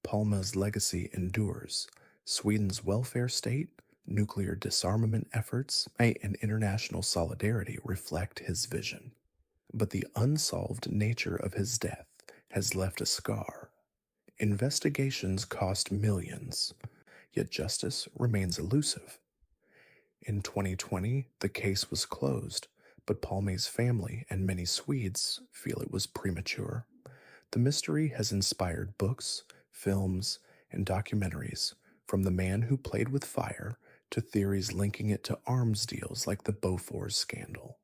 Palme's legacy endures. Sweden's welfare state, nuclear disarmament efforts, and international solidarity reflect his vision. But the unsolved nature of his death has left a scar. Investigations cost millions, yet justice remains elusive. In 2020, the case was closed, but Palme's family and many Swedes feel it was premature. The mystery has inspired books, films, and documentaries, from The Man Who Played with Fire to theories linking it to arms deals like the Bofors scandal.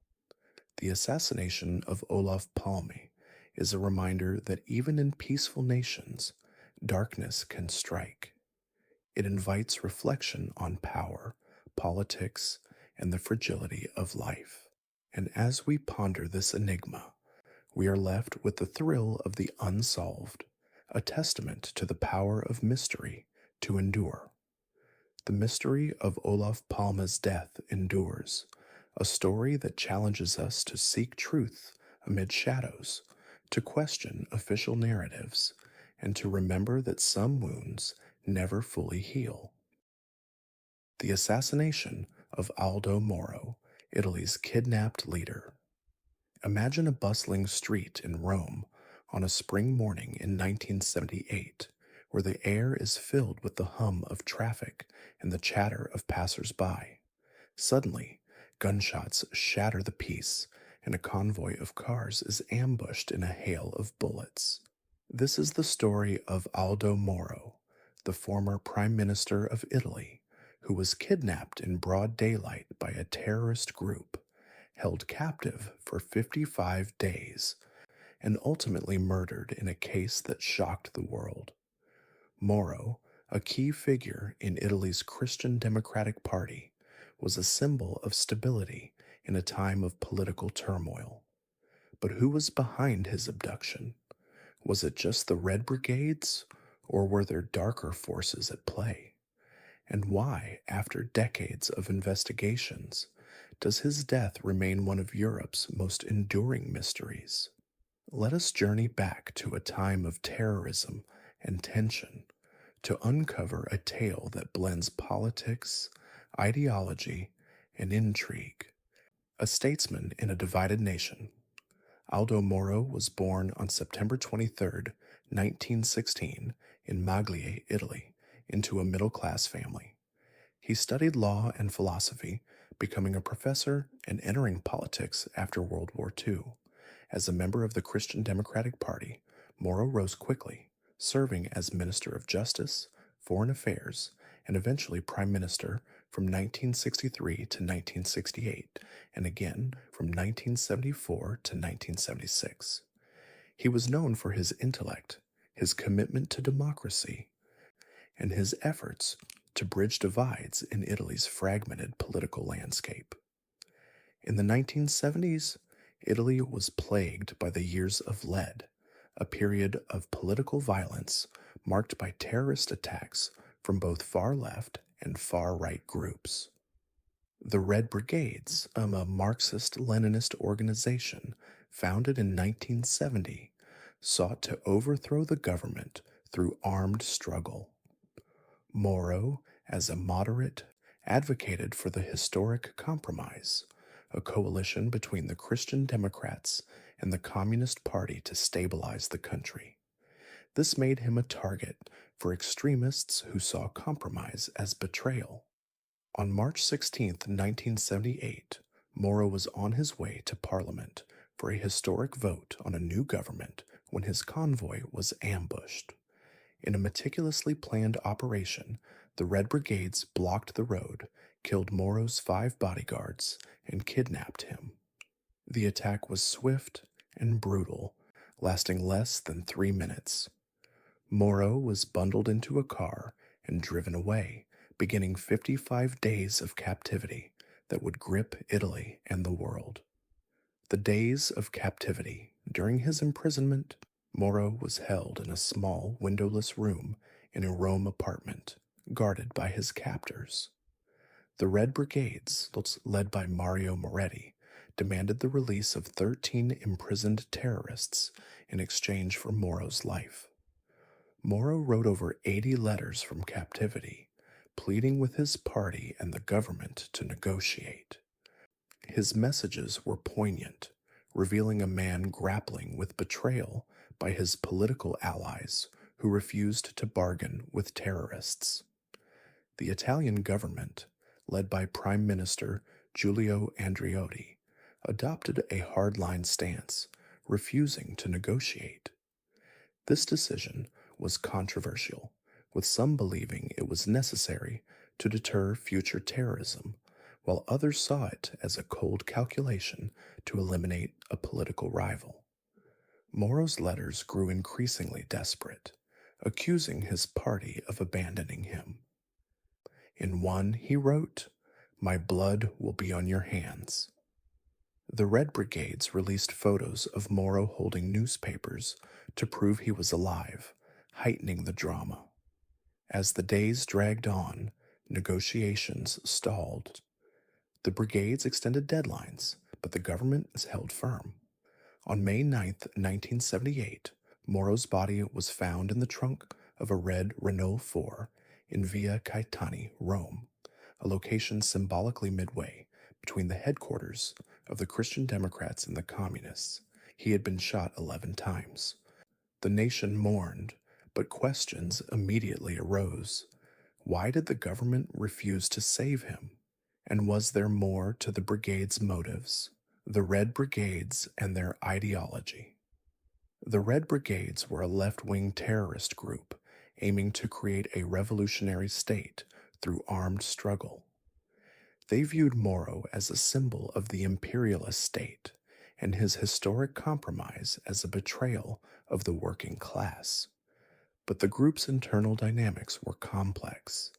The assassination of Olof Palme is a reminder that even in peaceful nations, darkness can strike. It invites reflection on power, politics, and the fragility of life. And as we ponder this enigma, we are left with the thrill of the unsolved, a testament to the power of mystery to endure. The mystery of Olof Palme's death endures, a story that challenges us to seek truth amid shadows, to question official narratives, and to remember that some wounds never fully heal. The assassination of Aldo Moro, Italy's kidnapped leader. Imagine a bustling street in Rome on a spring morning in 1978, where the air is filled with the hum of traffic and the chatter of passers-by. Suddenly, gunshots shatter the peace, and a convoy of cars is ambushed in a hail of bullets. This is the story of Aldo Moro, the former Prime Minister of Italy, who was kidnapped in broad daylight by a terrorist group, held captive for 55 days, and ultimately murdered in a case that shocked the world. Moro, a key figure in Italy's Christian Democratic Party, was a symbol of stability in a time of political turmoil. But who was behind his abduction? Was it just the Red Brigades, or were there darker forces at play? And why, after decades of investigations, does his death remain one of Europe's most enduring mysteries? Let us journey back to a time of terrorism and tension to uncover a tale that blends politics, ideology, and intrigue. A statesman in a divided nation. Aldo Moro was born on September 23, 1916, in Maglie, Italy, into a middle-class family. He studied law and philosophy, becoming a professor and entering politics after World War II. As a member of the Christian Democratic Party, Moro rose quickly, serving as Minister of Justice, Foreign Affairs, and eventually Prime Minister from 1963 to 1968, and again from 1974 to 1976. He was known for his intellect, his commitment to democracy, and his efforts to bridge divides in Italy's fragmented political landscape. In the 1970s, Italy was plagued by the Years of Lead, a period of political violence marked by terrorist attacks from both far-left and far-right groups. The Red Brigades, a Marxist-Leninist organization founded in 1970, sought to overthrow the government through armed struggle. Moro, as a moderate, advocated for the historic compromise, a coalition between the Christian Democrats and the Communist Party to stabilize the country. This made him a target for extremists who saw compromise as betrayal. On March 16, 1978, Moro was on his way to Parliament for a historic vote on a new government when his convoy was ambushed. In a meticulously planned operation, the Red Brigades blocked the road, killed Moro's 5 bodyguards, and kidnapped him. The attack was swift and brutal, lasting less than 3 minutes. Moro was bundled into a car and driven away, beginning 55 days of captivity that would grip Italy and the world. The days of captivity. During his imprisonment, Moro was held in a small, windowless room in a Rome apartment, guarded by his captors. The Red Brigades, led by Mario Moretti, demanded the release of 13 imprisoned terrorists in exchange for Moro's life. Moro wrote over 80 letters from captivity, pleading with his party and the government to negotiate. His messages were poignant, revealing a man grappling with betrayal by his political allies who refused to bargain with terrorists. The Italian government, led by Prime Minister Giulio Andreotti, adopted a hardline stance, refusing to negotiate. This decision was controversial, with some believing it was necessary to deter future terrorism, while others saw it as a cold calculation to eliminate a political rival. Moro's letters grew increasingly desperate, accusing his party of abandoning him. In one, he wrote, "My blood will be on your hands." The Red Brigades released photos of Moro holding newspapers to prove he was alive, heightening the drama. As the days dragged on, negotiations stalled. The brigades extended deadlines, but the government held firm. On May 9, 1978, Moro's body was found in the trunk of a red Renault 4 in Via Caetani, Rome, a location symbolically midway between the headquarters of the Christian Democrats and the Communists. He had been shot 11 times. The nation mourned, but questions immediately arose. Why did the government refuse to save him? And was there more to the brigade's motives? The Red Brigades and their ideology. The Red Brigades were a left-wing terrorist group aiming to create a revolutionary state through armed struggle. They viewed Moro as a symbol of the imperialist state and his historic compromise as a betrayal of the working class. But the group's internal dynamics were complex.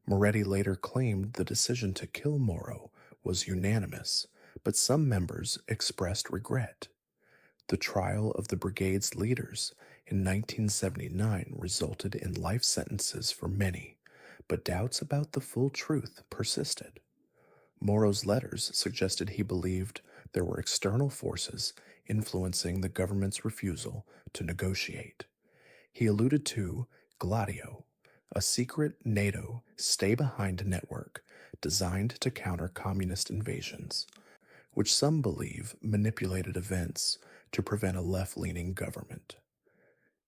Moretti later claimed the decision to kill Moro was unanimous, but some members expressed regret. The trial of the brigade's leaders in 1979 resulted in life sentences for many, but doubts about the full truth persisted. Moro's letters suggested he believed there were external forces influencing the government's refusal to negotiate. He alluded to Gladio, a secret NATO stay-behind network designed to counter communist invasions, which some believe manipulated events to prevent a left-leaning government.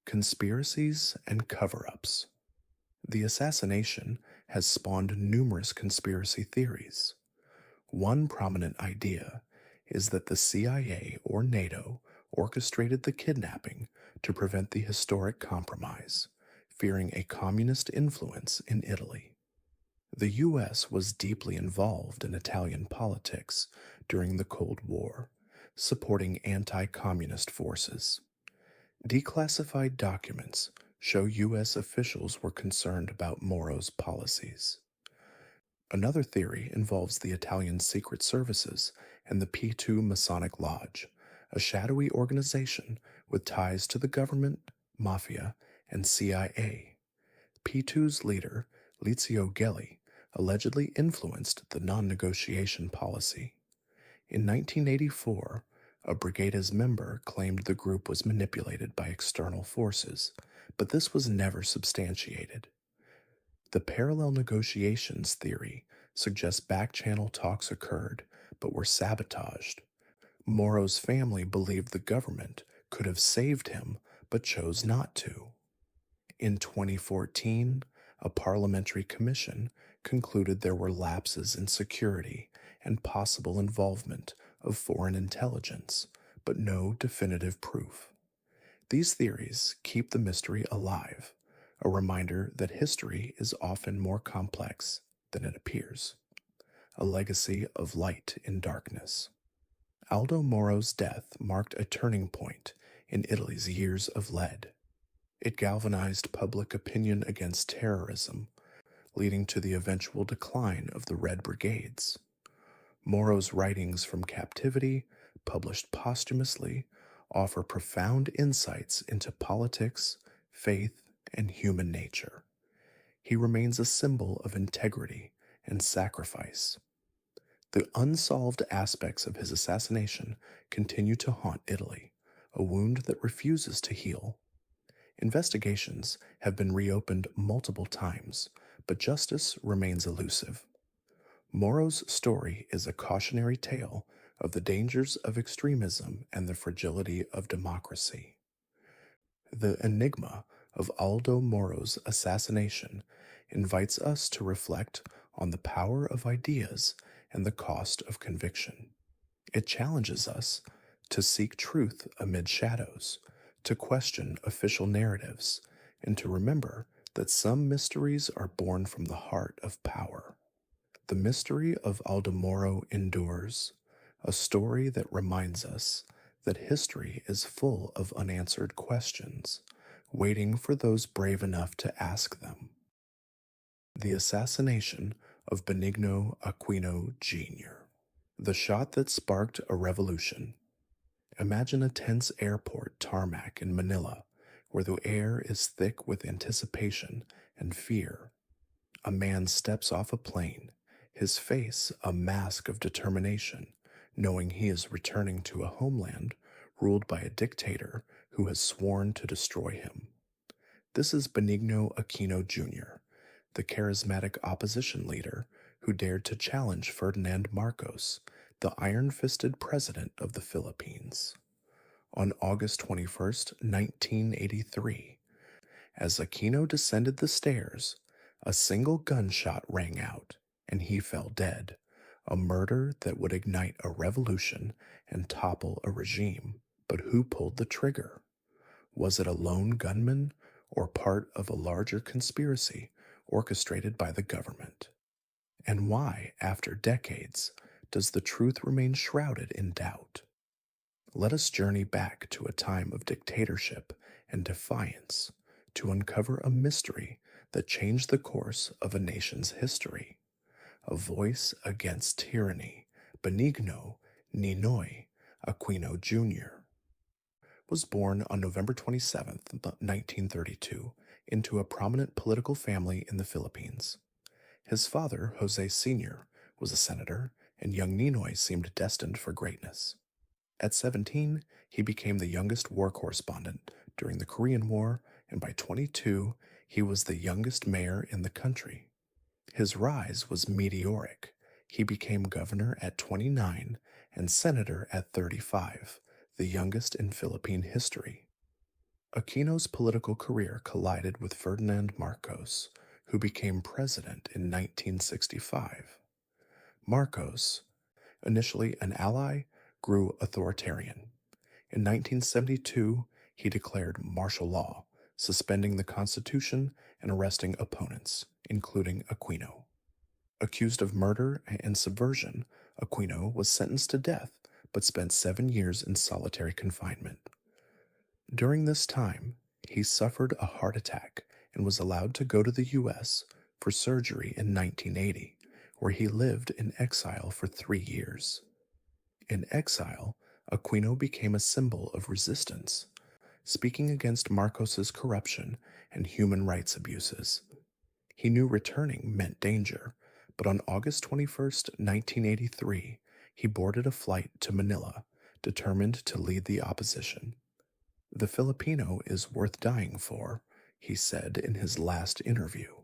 Conspiracies and cover-ups. The assassination has spawned numerous conspiracy theories. One prominent idea is that the CIA or NATO orchestrated the kidnapping to prevent the historic compromise, fearing a communist influence in Italy. The U.S. was deeply involved in Italian politics during the Cold War, supporting anti-communist forces. Declassified documents show U.S. officials were concerned about Moro's policies. Another theory involves the Italian Secret Services and the P2 Masonic Lodge, a shadowy organization with ties to the government, mafia, and CIA. P2's leader, Lizio Gelli, allegedly influenced the non-negotiation policy. In 1984, a Brigadas member claimed the group was manipulated by external forces, but this was never substantiated. The parallel negotiations theory suggests back-channel talks occurred but were sabotaged. Moro's family believed the government could have saved him but chose not to. In 2014, a parliamentary commission concluded there were lapses in security and possible involvement of foreign intelligence, but no definitive proof. These theories keep the mystery alive, a reminder that history is often more complex than it appears. A legacy of light in darkness. Aldo Moro's death marked a turning point in Italy's years of lead. It galvanized public opinion against terrorism, leading to the eventual decline of the Red Brigades. Moro's writings from captivity, published posthumously, offer profound insights into politics, faith, and human nature. He remains a symbol of integrity and sacrifice. The unsolved aspects of his assassination continue to haunt Italy, a wound that refuses to heal. Investigations have been reopened multiple times, but justice remains elusive. Moro's story is a cautionary tale of the dangers of extremism and the fragility of democracy. The enigma of Aldo Moro's assassination invites us to reflect on the power of ideas and the cost of conviction. It challenges us to seek truth amid shadows, to question official narratives, and to remember that some mysteries are born from the heart of power. The mystery of Aldo Moro endures, a story that reminds us that history is full of unanswered questions, waiting for those brave enough to ask them. The assassination of Benigno Aquino Jr. The shot that sparked a revolution. Imagine a tense airport tarmac in Manila, where the air is thick with anticipation and fear. A man steps off a plane, his face a mask of determination, knowing he is returning to a homeland ruled by a dictator who has sworn to destroy him. This is Benigno Aquino Jr., the charismatic opposition leader who dared to challenge Ferdinand Marcos, the iron-fisted president of the Philippines. On August 21st, 1983, as Aquino descended the stairs, a single gunshot rang out, and he fell dead, a murder that would ignite a revolution and topple a regime. But who pulled the trigger? Was it a lone gunman or part of a larger conspiracy orchestrated by the government? And why, after decades, does the truth remain shrouded in doubt? Let us journey back to a time of dictatorship and defiance to uncover a mystery that changed the course of a nation's history. A voice against tyranny, Benigno Ninoy Aquino Jr. was born on November 27, 1932, into a prominent political family in the Philippines. His father, Jose Sr., was a senator, and young Ninoy seemed destined for greatness. At 17, he became the youngest war correspondent during the Korean War, and by 22, he was the youngest mayor in the country. His rise was meteoric. He became governor at 29 and senator at 35, the youngest in Philippine history. Aquino's political career collided with Ferdinand Marcos, who became president in 1965. Marcos, initially an ally, grew authoritarian. In 1972, he declared martial law, suspending the Constitution and arresting opponents, including Aquino. Accused of murder and subversion, Aquino was sentenced to death but spent 7 years in solitary confinement. During this time, he suffered a heart attack and was allowed to go to the U.S. for surgery in 1980, where he lived in exile for 3 years. In exile, Aquino became a symbol of resistance, speaking against Marcos's corruption and human rights abuses. He knew returning meant danger, But on August 21st, 1983, he boarded a flight to Manila, determined to lead the opposition. "The Filipino is worth dying for," he said in his last interview.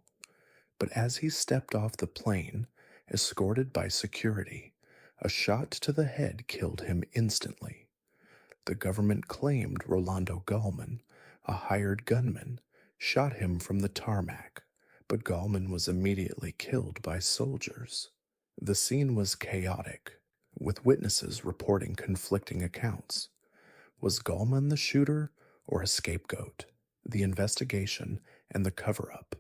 But as he stepped off the plane, escorted by security, a shot to the head killed him instantly. The government claimed Rolando Gallman, a hired gunman, shot him from the tarmac, but Gallman was immediately killed by soldiers. The scene was chaotic, with witnesses reporting conflicting accounts. Was Gallman the shooter or a scapegoat? The investigation and the cover-up.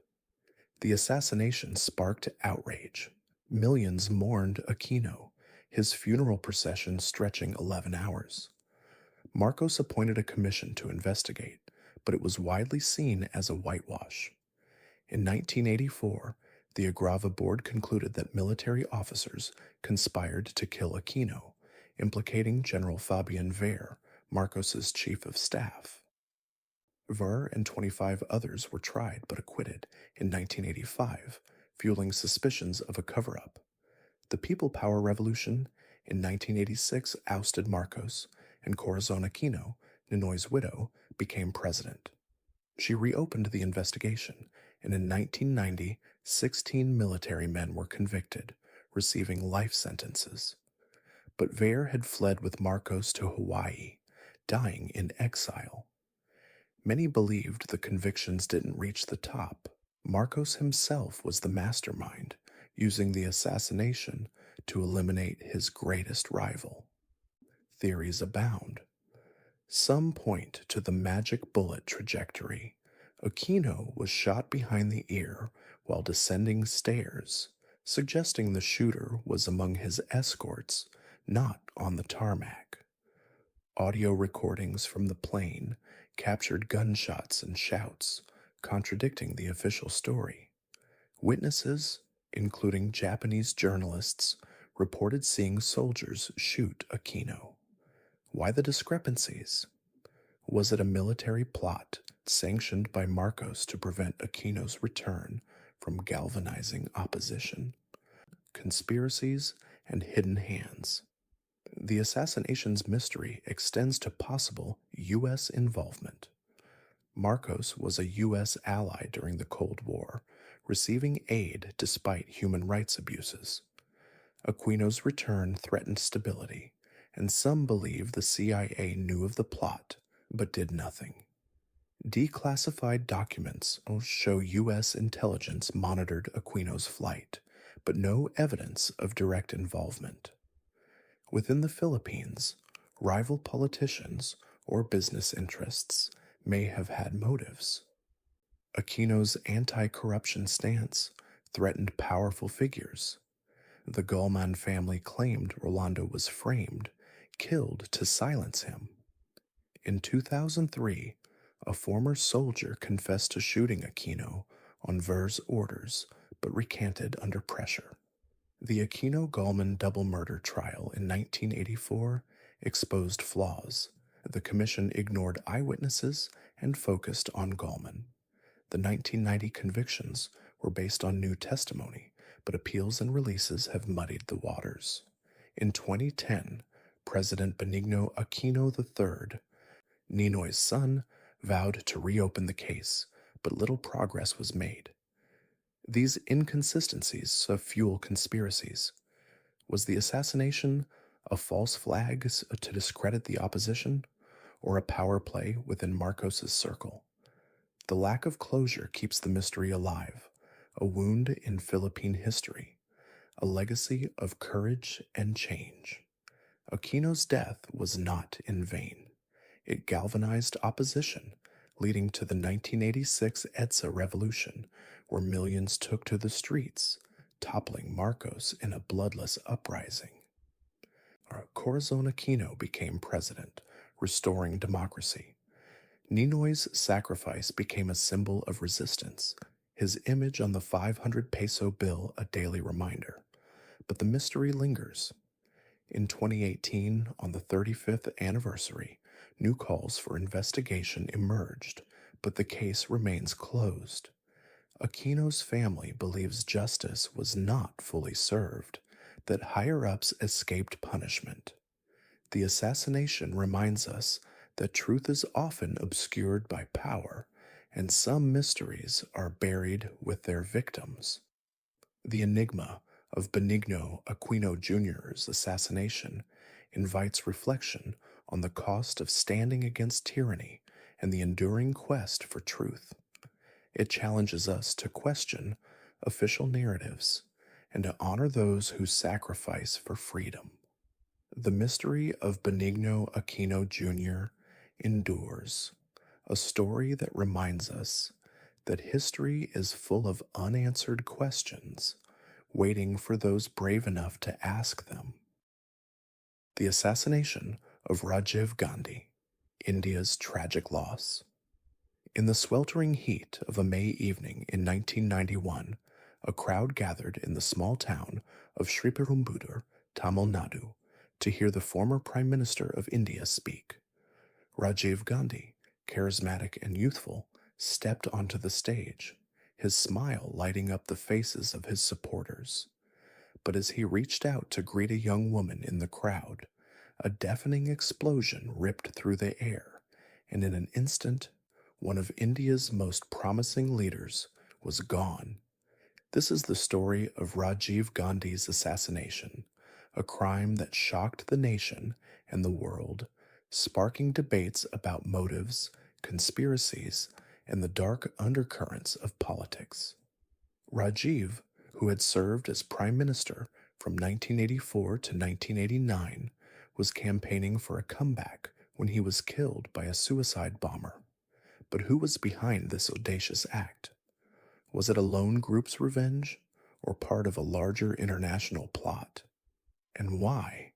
The assassination sparked outrage. Millions mourned Aquino, his funeral procession stretching 11 hours. Marcos appointed a commission to investigate, but it was widely seen as a whitewash. In 1984, the Agrava Board concluded that military officers conspired to kill Aquino, implicating General Fabian Wehr, Marcos's chief of staff. Wehr and 25 others were tried but acquitted in 1985, fueling suspicions of a cover-up. The People Power Revolution in 1986 ousted Marcos, and Corazon Aquino, Ninoy's widow, became president. She reopened the investigation, and in 1990, 16 military men were convicted, receiving life sentences. But Wehr had fled with Marcos to Hawaii, dying in exile. Many believed the convictions didn't reach the top. Marcos himself was the mastermind, using the assassination to eliminate his greatest rival. Theories abound. Some point to the magic bullet trajectory. Aquino was shot behind the ear while descending stairs, suggesting the shooter was among his escorts, not on the tarmac. Audio recordings from the plane captured gunshots and shouts, contradicting the official story. Witnesses, including Japanese journalists, reported seeing soldiers shoot Aquino. Why the discrepancies? Was it a military plot sanctioned by Marcos to prevent Aquino's return from galvanizing opposition? Conspiracies and hidden hands. The assassination's mystery extends to possible U.S. involvement. Marcos was a U.S. ally during the Cold War, receiving aid despite human rights abuses. Aquino's return threatened stability, and some believe the CIA knew of the plot but did nothing. Declassified documents show U.S. intelligence monitored Aquino's flight, but no evidence of direct involvement. Within the Philippines, rival politicians or business interests may have had motives. Aquino's anti-corruption stance threatened powerful figures. The Gallman family claimed Rolando was framed, killed to silence him. In 2003, a former soldier confessed to shooting Aquino on Wehr's orders, but recanted under pressure. The Aquino-Gallman double murder trial in 1984 exposed flaws. The commission ignored eyewitnesses and focused on Gallman. The 1990 convictions were based on new testimony, but appeals and releases have muddied the waters. In 2010, President Benigno Aquino Jr, Ninoy's son, vowed to reopen the case, but little progress was made. These inconsistencies fuel conspiracies. Was the assassination a false flag to discredit the opposition, or a power play within Marcos's circle? The lack of closure keeps the mystery alive, a wound in Philippine history, a legacy of courage and change. Aquino's death was not in vain. It galvanized opposition, leading to the 1986 EDSA revolution, where millions took to the streets, toppling Marcos in a bloodless uprising. Corazon Aquino became president, restoring democracy. Ninoy's sacrifice became a symbol of resistance, his image on the 500 peso bill a daily reminder. But the mystery lingers. In 2018, on the 35th anniversary, new calls for investigation emerged, but the case remains closed. Aquino's family believes justice was not fully served, that higher-ups escaped punishment. The assassination reminds us that truth is often obscured by power, and some mysteries are buried with their victims. The enigma of Benigno Aquino Jr.'s assassination invites reflection on the cost of standing against tyranny and the enduring quest for truth. It challenges us to question official narratives and to honor those who sacrifice for freedom. The mystery of Benigno Aquino Jr. endures, a story that reminds us that history is full of unanswered questions, waiting for those brave enough to ask them. The assassination of Rajiv Gandhi, India's tragic loss. In the sweltering heat of a May evening in 1991, a crowd gathered in the small town of Sriperumbudur, Tamil Nadu, to hear the former Prime Minister of India speak. Rajiv Gandhi, charismatic and youthful, stepped onto the stage, his smile lighting up the faces of his supporters. But as he reached out to greet a young woman in the crowd, a deafening explosion ripped through the air, and in an instant, one of India's most promising leaders was gone. This is the story of Rajiv Gandhi's assassination, a crime that shocked the nation and the world, sparking debates about motives, conspiracies, and the dark undercurrents of politics. Rajiv, who had served as Prime Minister from 1984 to 1989, was campaigning for a comeback when he was killed by a suicide bomber. But who was behind this audacious act? Was it a lone group's revenge, or part of a larger international plot? And why?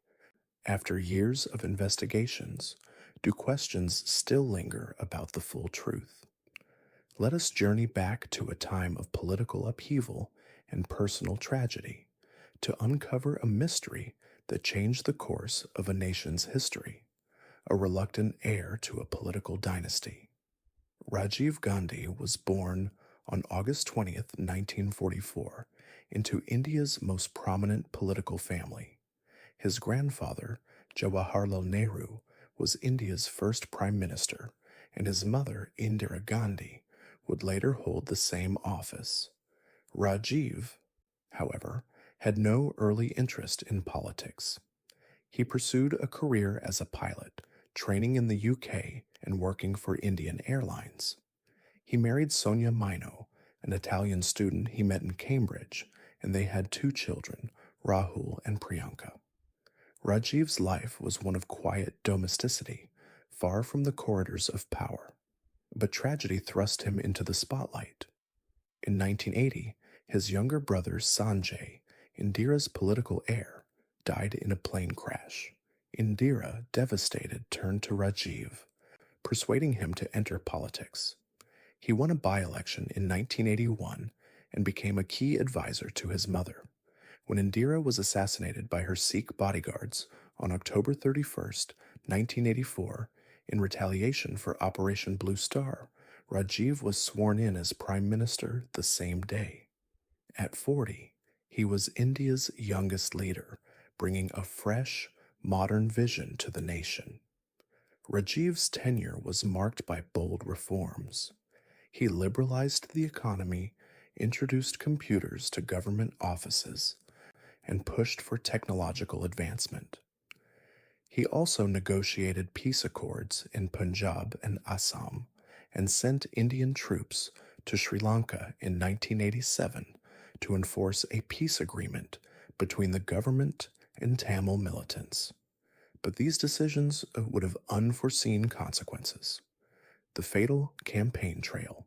After years of investigations, do questions still linger about the full truth? Let us journey back to a time of political upheaval and personal tragedy to uncover a mystery that changed the course of a nation's history, a reluctant heir to a political dynasty. Rajiv Gandhi was born on August 20th, 1944, into India's most prominent political family. His grandfather, Jawaharlal Nehru, was India's first prime minister, and his mother, Indira Gandhi, would later hold the same office. Rajiv, however, had no early interest in politics. He pursued a career as a pilot, training in the UK and working for Indian Airlines. He married Sonia Mino, an Italian student he met in Cambridge, and they had 2 children, Rahul and Priyanka. Rajiv's life was one of quiet domesticity, far from the corridors of power. But tragedy thrust him into the spotlight. In 1980, his younger brother Sanjay, Indira's political heir, died in a plane crash. Indira, devastated, turned to Rajiv, persuading him to enter politics. He won a by-election in 1981 and became a key advisor to his mother. When Indira was assassinated by her Sikh bodyguards on October 31st, 1984, in retaliation for Operation Blue Star, Rajiv was sworn in as Prime Minister the same day. At 40, he was India's youngest leader, bringing a fresh, modern vision to the nation. Rajiv's tenure was marked by bold reforms. He liberalized the economy, introduced computers to government offices, and pushed for technological advancement. He also negotiated peace accords in Punjab and Assam, and sent Indian troops to Sri Lanka in 1987 to enforce a peace agreement between the government and Tamil militants. But these decisions would have unforeseen consequences. The fatal campaign trail.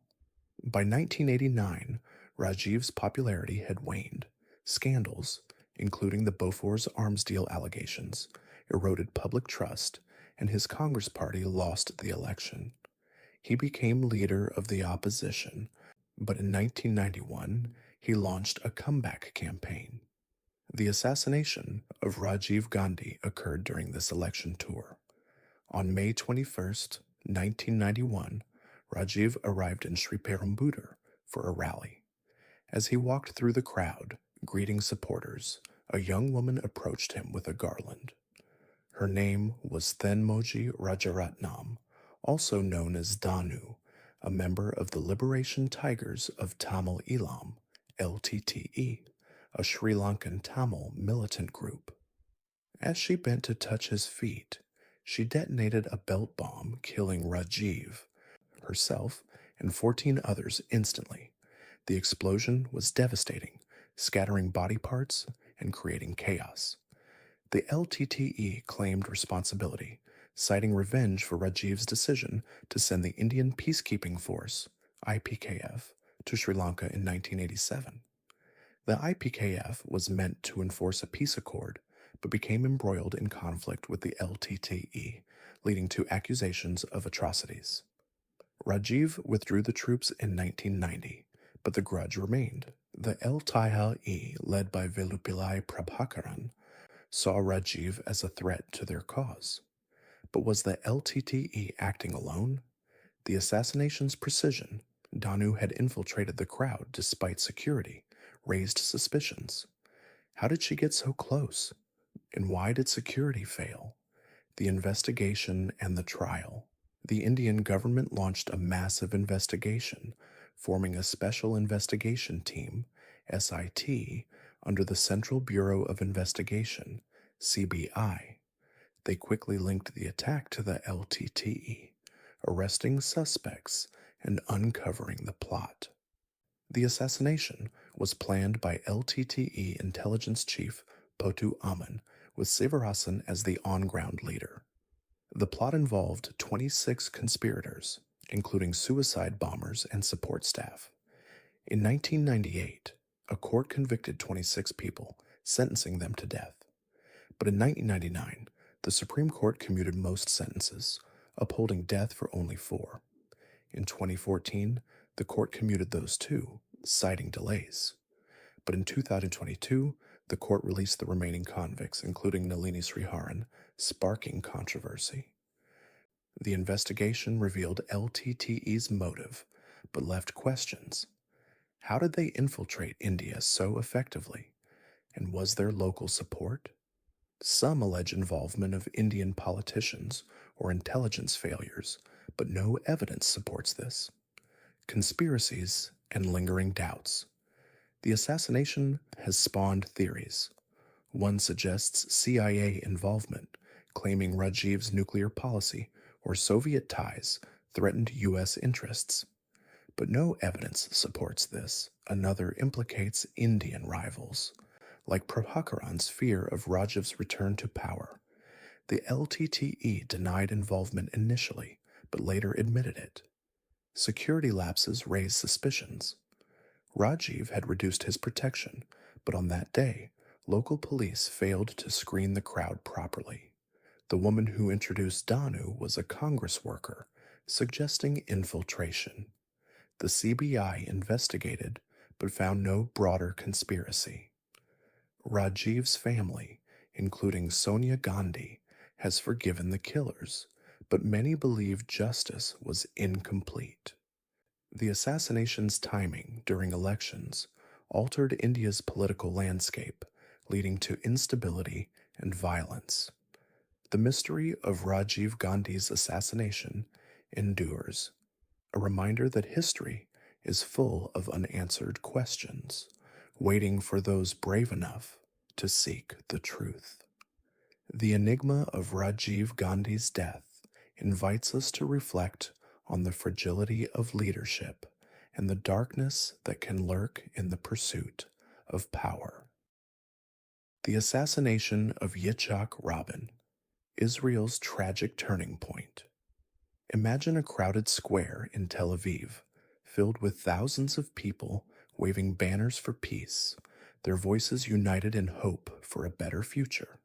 By 1989, Rajiv's popularity had waned. Scandals, including the Bofors arms deal allegations, eroded public trust, and his Congress party lost the election. He became leader of the opposition, but in 1991, he launched a comeback campaign. The assassination of Rajiv Gandhi occurred during this election tour. On May 21st, 1991, Rajiv arrived in Sriperumbudur for a rally. As he walked through the crowd, greeting supporters, a young woman approached him with a garland. Her name was Thenmoji Rajaratnam, also known as Danu, a member of the Liberation Tigers of Tamil Eelam, LTTE, a Sri Lankan Tamil militant group. As she bent to touch his feet, she detonated a belt bomb, killing Rajiv, herself, and 14 others instantly. The explosion was devastating, scattering body parts and creating chaos. The LTTE claimed responsibility, citing revenge for Rajiv's decision to send the Indian Peacekeeping Force, IPKF, to Sri Lanka in 1987. The IPKF was meant to enforce a peace accord, but became embroiled in conflict with the LTTE, leading to accusations of atrocities. Rajiv withdrew the troops in 1990, but the grudge remained. The LTTE, led by Velupillai Prabhakaran, saw Rajiv as a threat to their cause. But was the LTTE acting alone? The assassination's precision, Danu had infiltrated the crowd despite security, raised suspicions. How did she get so close? And why did security fail? The investigation and the trial. The Indian government launched a massive investigation, forming a Special Investigation Team, SIT, under the Central Bureau of Investigation, CBI. They quickly linked the attack to the LTTE, arresting suspects and uncovering the plot. The assassination was planned by LTTE intelligence chief Potu Aman, with Sivarasan as the on-ground leader. The plot involved 26 conspirators, including suicide bombers and support staff. In 1998, a court convicted 26 people, sentencing them to death. But in 1999, the Supreme Court commuted most sentences, upholding death for only 4. In 2014, the court commuted those too, citing delays. But in 2022, the court released the remaining convicts, including Nalini Sriharan, sparking controversy. The investigation revealed LTTE's motive, but left questions. How did they infiltrate India so effectively? And was there local support? Some allege involvement of Indian politicians or intelligence failures, but no evidence supports this. Conspiracies and lingering doubts. The assassination has spawned theories. One suggests CIA involvement, claiming Rajiv's nuclear policy or Soviet ties threatened U.S. interests. But no evidence supports this. Another implicates Indian rivals, like Prabhakaran's fear of Rajiv's return to power. The LTTE denied involvement initially, but later admitted it. Security lapses raised suspicions. Rajiv had reduced his protection, but on that day, local police failed to screen the crowd properly. The woman who introduced Danu was a Congress worker, suggesting infiltration. The CBI investigated, but found no broader conspiracy. Rajiv's family, including Sonia Gandhi, has forgiven the killers, but many believe justice was incomplete. The assassination's timing during elections altered India's political landscape, leading to instability and violence. The mystery of Rajiv Gandhi's assassination endures, a reminder that history is full of unanswered questions, waiting for those brave enough to seek the truth. The enigma of Rajiv Gandhi's death invites us to reflect on the fragility of leadership and the darkness that can lurk in the pursuit of power. The assassination of Yitzhak Rabin, Israel's tragic turning point. Imagine a crowded square in Tel Aviv, filled with thousands of people waving banners for peace, their voices united in hope for a better future.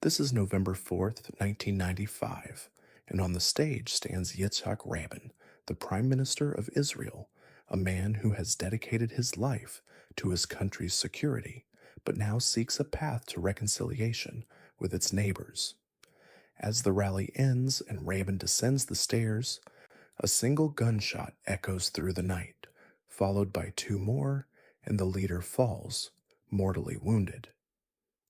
This is November 4th, 1995, and on the stage stands Yitzhak Rabin, the Prime Minister of Israel, a man who has dedicated his life to his country's security, but now seeks a path to reconciliation with its neighbors. As the rally ends and Rabin descends the stairs, a single gunshot echoes through the night, followed by 2 more and the leader falls, mortally wounded.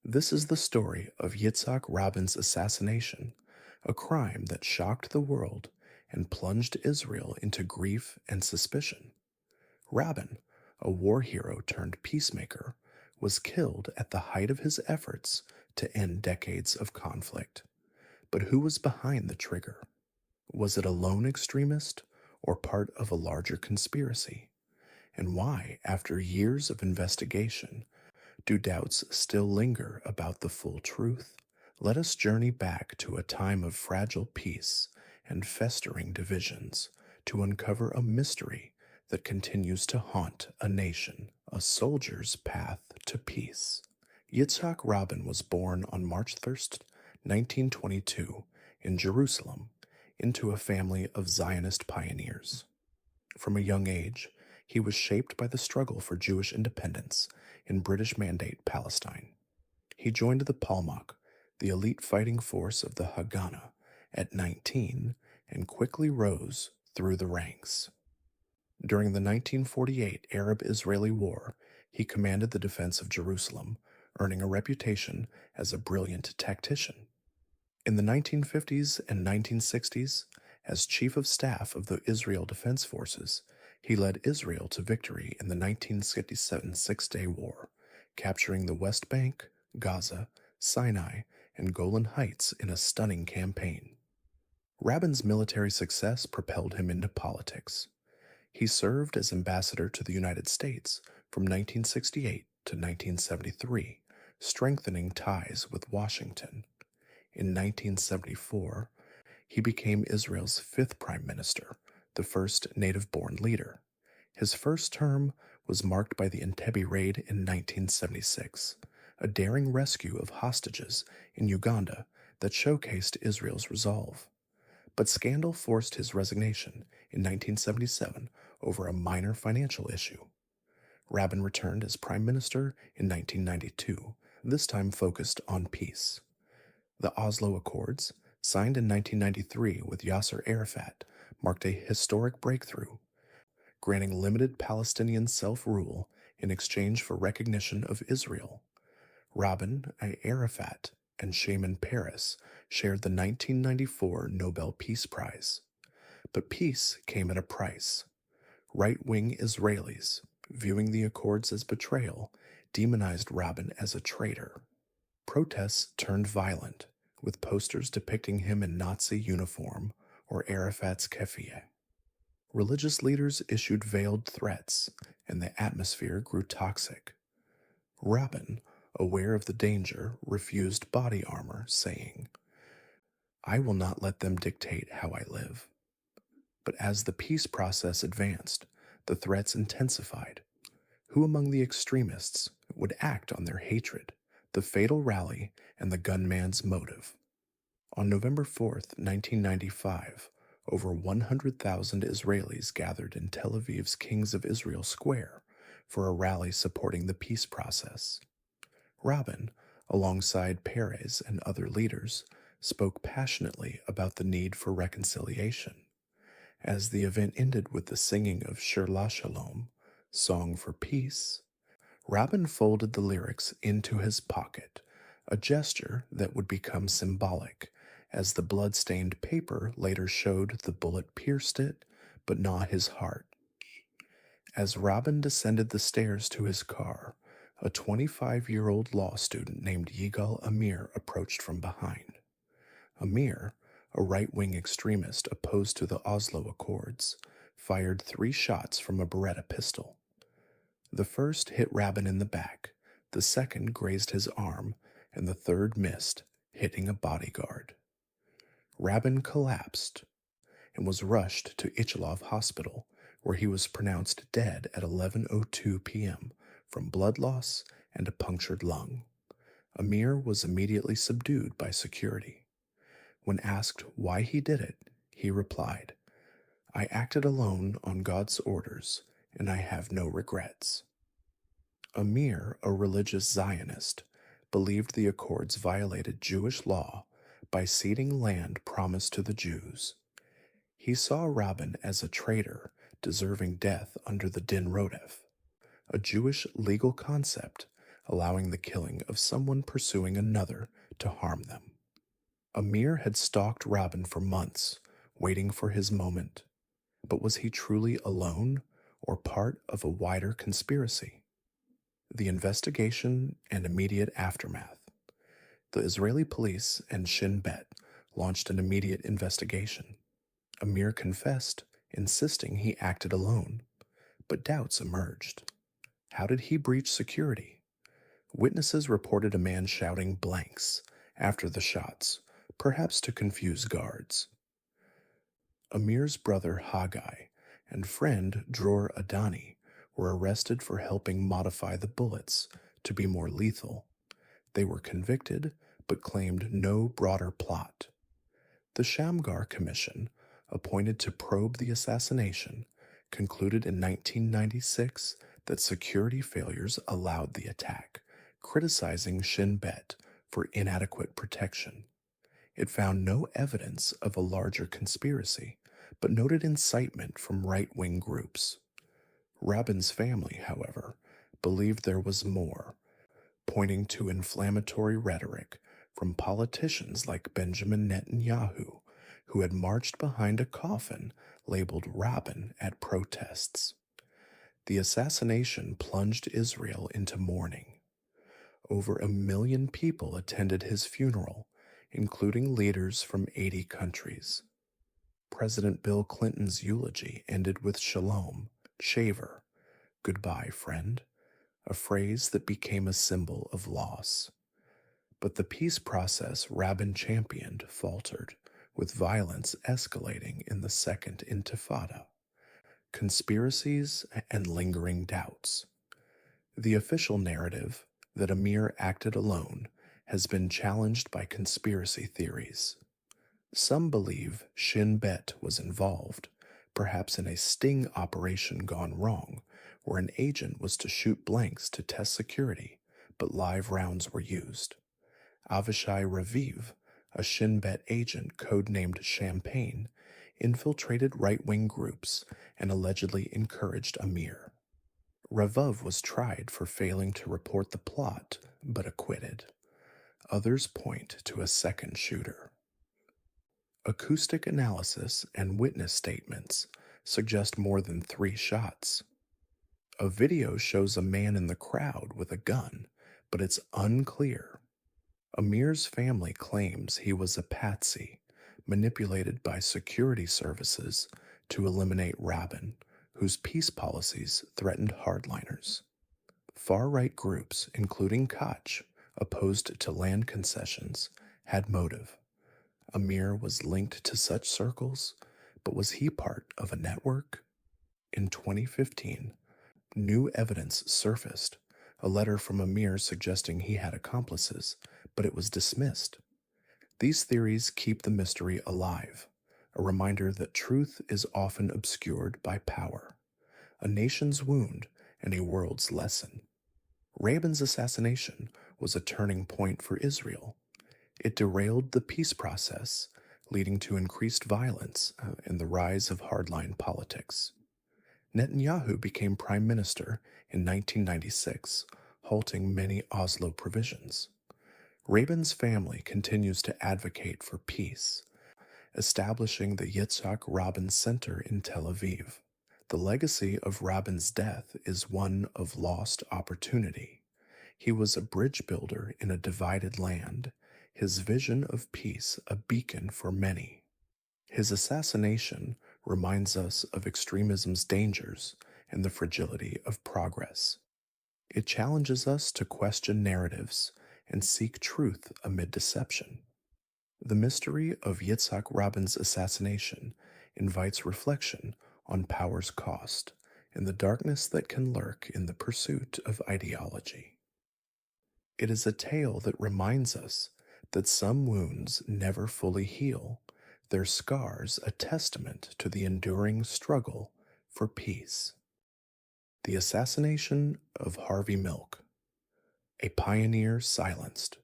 This is the story of Yitzhak Rabin's assassination, a crime that shocked the world and plunged Israel into grief and suspicion. Rabin, a war hero turned peacemaker, was killed at the height of his efforts to end decades of conflict. But who was behind the trigger? Was it a lone extremist or part of a larger conspiracy? And why, after years of investigation, do doubts still linger about the full truth? Let us journey back to a time of fragile peace and festering divisions to uncover a mystery that continues to haunt a nation, a soldier's path to peace. Yitzhak Rabin was born on March 1st, 1922, in Jerusalem, into a family of Zionist pioneers. From a young age, he was shaped by the struggle for Jewish independence in British Mandate Palestine. He joined the Palmach, the elite fighting force of the Haganah, at 19 and quickly rose through the ranks. During the 1948 Arab-Israeli War, he commanded the defense of Jerusalem, earning a reputation as a brilliant tactician. In the 1950s and 1960s, as Chief of Staff of the Israel Defense Forces, he led Israel to victory in the 1967 Six-Day War, capturing the West Bank, Gaza, Sinai, and Golan Heights in a stunning campaign. Rabin's military success propelled him into politics. He served as ambassador to the United States from 1968 to 1973, strengthening ties with Washington. In 1974, he became Israel's fifth prime minister, the first native-born leader. His first term was marked by the Entebbe raid in 1976, a daring rescue of hostages in Uganda that showcased Israel's resolve. But scandal forced his resignation in 1977 over a minor financial issue. Rabin returned as prime minister in 1992, this time focused on peace. The Oslo Accords, signed in 1993 with Yasser Arafat, marked a historic breakthrough, granting limited Palestinian self-rule in exchange for recognition of Israel. Rabin, Arafat, and Shimon Peres shared the 1994 Nobel Peace Prize. But peace came at a price. Right-wing Israelis, viewing the accords as betrayal, demonized Rabin as a traitor. Protests turned violent, with posters depicting him in Nazi uniform or Arafat's keffiyeh. Religious leaders issued veiled threats, and the atmosphere grew toxic. Rabin, aware of the danger, refused body armor, saying, "I will not let them dictate how I live." But as the peace process advanced, the threats intensified. Who among the extremists would act on their hatred, the fatal rally, and the gunman's motive? On November 4th, 1995, over 100,000 Israelis gathered in Tel Aviv's Kings of Israel Square for a rally supporting the peace process. Rabin, alongside Peres and other leaders, spoke passionately about the need for reconciliation. As the event ended with the singing of Shir LaShalom, Song for Peace, Rabin folded the lyrics into his pocket, a gesture that would become symbolic, as the blood-stained paper later showed the bullet pierced it, but not his heart. As Rabin descended the stairs to his car, a 25-year-old law student named Yigal Amir approached from behind. Amir, a right-wing extremist opposed to the Oslo Accords, fired 3 shots from a Beretta pistol. The first hit Rabin in the back, the second grazed his arm, and the third missed, hitting a bodyguard. Rabin collapsed and was rushed to Ichlov Hospital, where he was pronounced dead at 11:02 p.m. from blood loss and a punctured lung. Amir was immediately subdued by security. When asked why he did it, he replied, "I acted alone on God's orders, and I have no regrets." Amir, a religious Zionist, believed the Accords violated Jewish law by ceding land promised to the Jews. He saw Rabin as a traitor deserving death under the Din Rodef. a Jewish legal concept allowing the killing of someone pursuing another to harm them. Amir had stalked Rabin for months, waiting for his moment. But was he truly alone or part of a wider conspiracy? The investigation and immediate aftermath. The Israeli police and Shin Bet launched an immediate investigation. Amir confessed, insisting he acted alone, but doubts emerged. How did he breach security? Witnesses reported a man shouting blanks after the shots, perhaps to confuse guards. Amir's brother Haggai and friend Dror Adani were arrested for helping modify the bullets to be more lethal. They were convicted but claimed no broader plot. The Shamgar Commission, appointed to probe the assassination, concluded in 1996 that security failures allowed the attack, criticizing Shin Bet for inadequate protection. It found no evidence of a larger conspiracy, but noted incitement from right-wing groups. Rabin's family, however, believed there was more, pointing to inflammatory rhetoric from politicians like Benjamin Netanyahu, who had marched behind a coffin labeled Rabin at protests. The assassination plunged Israel into mourning. Over 1 million people attended his funeral, including leaders from 80 countries. President Bill Clinton's eulogy ended with shalom, shaver, goodbye, friend, a phrase that became a symbol of loss. But the peace process Rabin championed faltered, with violence escalating in the Second Intifada. Conspiracies and lingering doubts. The official narrative that Amir acted alone has been challenged by conspiracy theories. Some believe Shin Bet was involved, perhaps in a sting operation gone wrong, where an agent was to shoot blanks to test security, but live rounds were used. Avishai Raviv, a Shin Bet agent codenamed Champagne, infiltrated right-wing groups and allegedly encouraged Amir. Raviv was tried for failing to report the plot, but acquitted. Others point to a second shooter. Acoustic analysis and witness statements suggest more than 3 shots. A video shows a man in the crowd with a gun, but it's unclear. Amir's family claims he was a patsy, manipulated by security services to eliminate Rabin, whose peace policies threatened hardliners. Far-right groups, including Koch, opposed to land concessions, had motive. Amir was linked to such circles, but was he part of a network? In 2015, new evidence surfaced, a letter from Amir suggesting he had accomplices, but it was dismissed. These theories keep the mystery alive, a reminder that truth is often obscured by power, a nation's wound and a world's lesson. Rabin's assassination was a turning point for Israel. It derailed the peace process, leading to increased violence and the rise of hardline politics. Netanyahu became prime minister in 1996, halting many Oslo provisions. Rabin's family continues to advocate for peace, establishing the Yitzhak Rabin Center in Tel Aviv. The legacy of Rabin's death is one of lost opportunity. He was a bridge builder in a divided land, his vision of peace a beacon for many. His assassination reminds us of extremism's dangers and the fragility of progress. It challenges us to question narratives and seek truth amid deception. The mystery of Yitzhak Rabin's assassination invites reflection on power's cost and the darkness that can lurk in the pursuit of ideology. It is a tale that reminds us that some wounds never fully heal, their scars a testament to the enduring struggle for peace. The assassination of Harvey Milk, a pioneer silenced.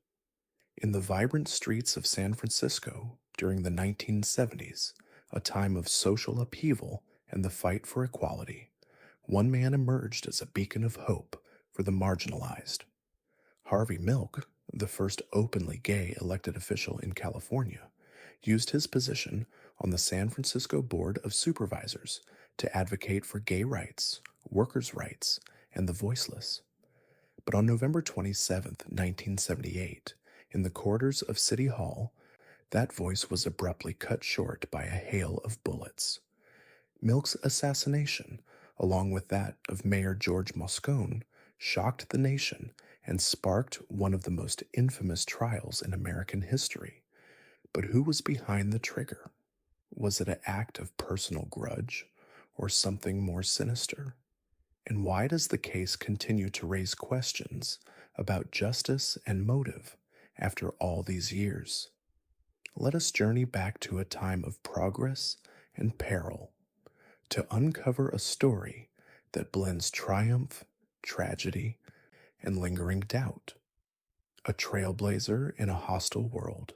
In the vibrant streets of San Francisco during the 1970s, a time of social upheaval and the fight for equality, one man emerged as a beacon of hope for the marginalized. Harvey Milk, the first openly gay elected official in California, used his position on the San Francisco Board of Supervisors to advocate for gay rights, workers' rights, and the voiceless. But on November 27, 1978, in the corridors of City Hall, that voice was abruptly cut short by a hail of bullets. Milk's assassination, along with that of Mayor George Moscone, shocked the nation and sparked one of the most infamous trials in American history. But who was behind the trigger? Was it an act of personal grudge or something more sinister? And why does the case continue to raise questions about justice and motive after all these years? Let us journey back to a time of progress and peril to uncover a story that blends triumph, tragedy, and lingering doubt. A trailblazer in a hostile world.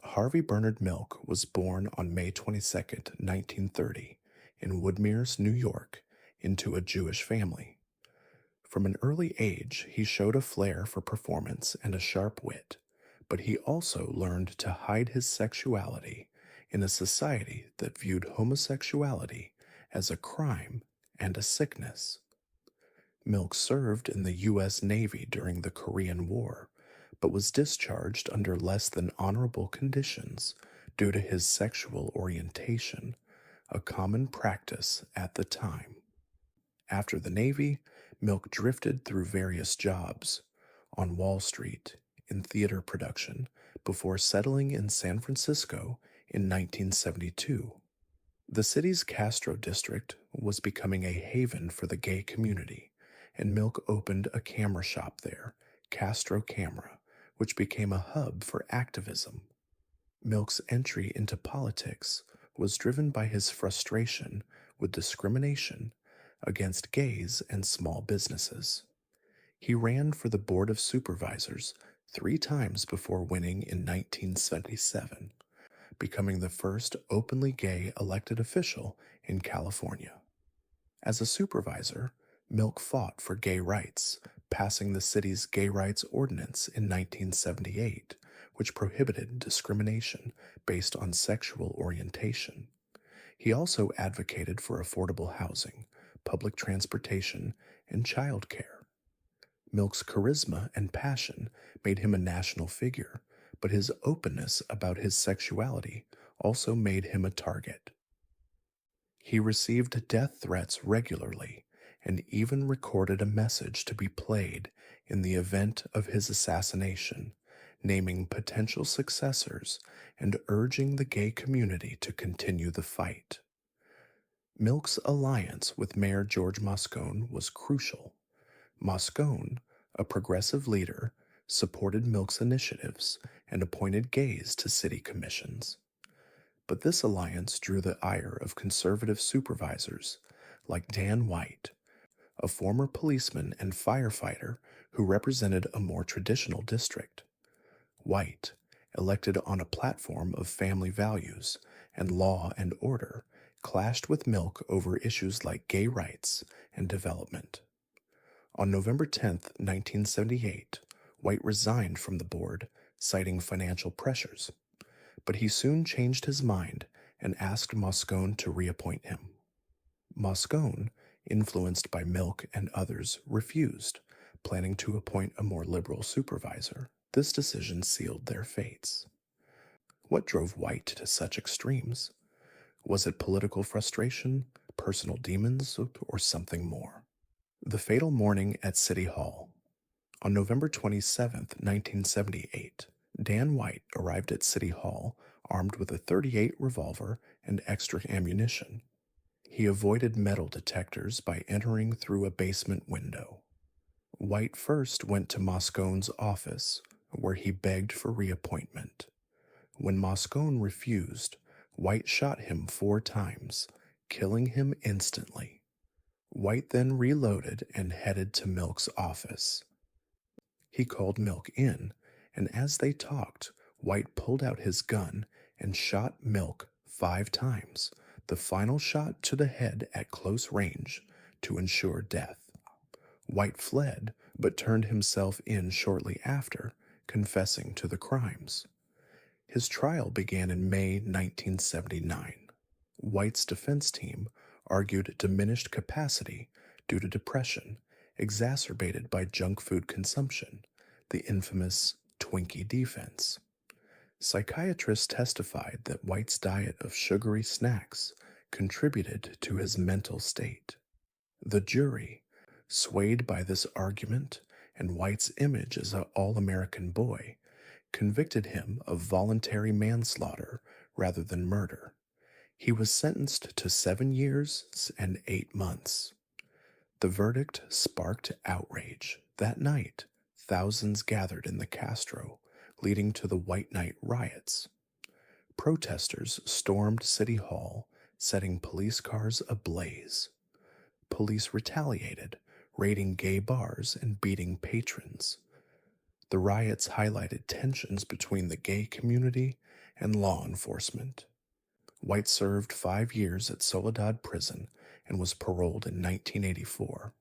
Harvey Bernard Milk was born on May 22, 1930, in Woodmeres, New York, into a Jewish family. From an early age, he showed a flair for performance and a sharp wit, but he also learned to hide his sexuality in a society that viewed homosexuality as a crime and a sickness. Milk served in the U.S. Navy during the Korean War, but was discharged under less than honorable conditions due to his sexual orientation, a common practice at the time. After the Navy, Milk drifted through various jobs, on Wall Street, in theater production, before settling in San Francisco in 1972. The city's Castro district was becoming a haven for the gay community, and Milk opened a camera shop there, Castro Camera, which became a hub for activism. Milk's entry into politics was driven by his frustration with discrimination against gays and small businesses. He ran for the Board of Supervisors 3 times before winning in 1977, becoming the first openly gay elected official in California. As a supervisor, Milk fought for gay rights, passing the city's Gay Rights Ordinance in 1978, which prohibited discrimination based on sexual orientation. He also advocated for affordable housing, public transportation, and child care. Milk's charisma and passion made him a national figure, but his openness about his sexuality also made him a target. He received death threats regularly and even recorded a message to be played in the event of his assassination, naming potential successors and urging the gay community to continue the fight. Milk's alliance with Mayor George Moscone was crucial. Moscone, a progressive leader, supported Milk's initiatives and appointed gays to city commissions. But this alliance drew the ire of conservative supervisors like Dan White, a former policeman and firefighter who represented a more traditional district. White, elected on a platform of family values and law and order, clashed with Milk over issues like gay rights and development. On November 10, 1978, White resigned from the board, citing financial pressures, but he soon changed his mind and asked Moscone to reappoint him. Moscone, influenced by Milk and others, refused, planning to appoint a more liberal supervisor. This decision sealed their fates. What drove White to such extremes? Was it political frustration, personal demons, or something more? The fatal morning at City Hall. On November 27, 1978, Dan White arrived at City Hall armed with a .38 revolver and extra ammunition. He avoided metal detectors by entering through a basement window. White first went to Moscone's office, where he begged for reappointment. When Moscone refused, White shot him 4 times, killing him instantly. White then reloaded and headed to Milk's office. He called Milk in, and as they talked, White pulled out his gun and shot Milk 5 times, the final shot to the head at close range, to ensure death. White fled, but turned himself in shortly after, confessing to the crimes. His trial began in May 1979. White's defense team argued diminished capacity due to depression, exacerbated by junk food consumption, the infamous Twinkie defense. Psychiatrists testified that White's diet of sugary snacks contributed to his mental state. The jury, swayed by this argument and White's image as an all-American boy, convicted him of voluntary manslaughter rather than murder. He was sentenced to 7 years and 8 months. The verdict sparked outrage. That night, thousands gathered in the Castro, leading to the White Night riots. Protesters stormed City Hall, setting police cars ablaze. Police retaliated, raiding gay bars and beating patrons. The riots highlighted tensions between the gay community and law enforcement. White served 5 years at Soledad Prison and was paroled in 1984.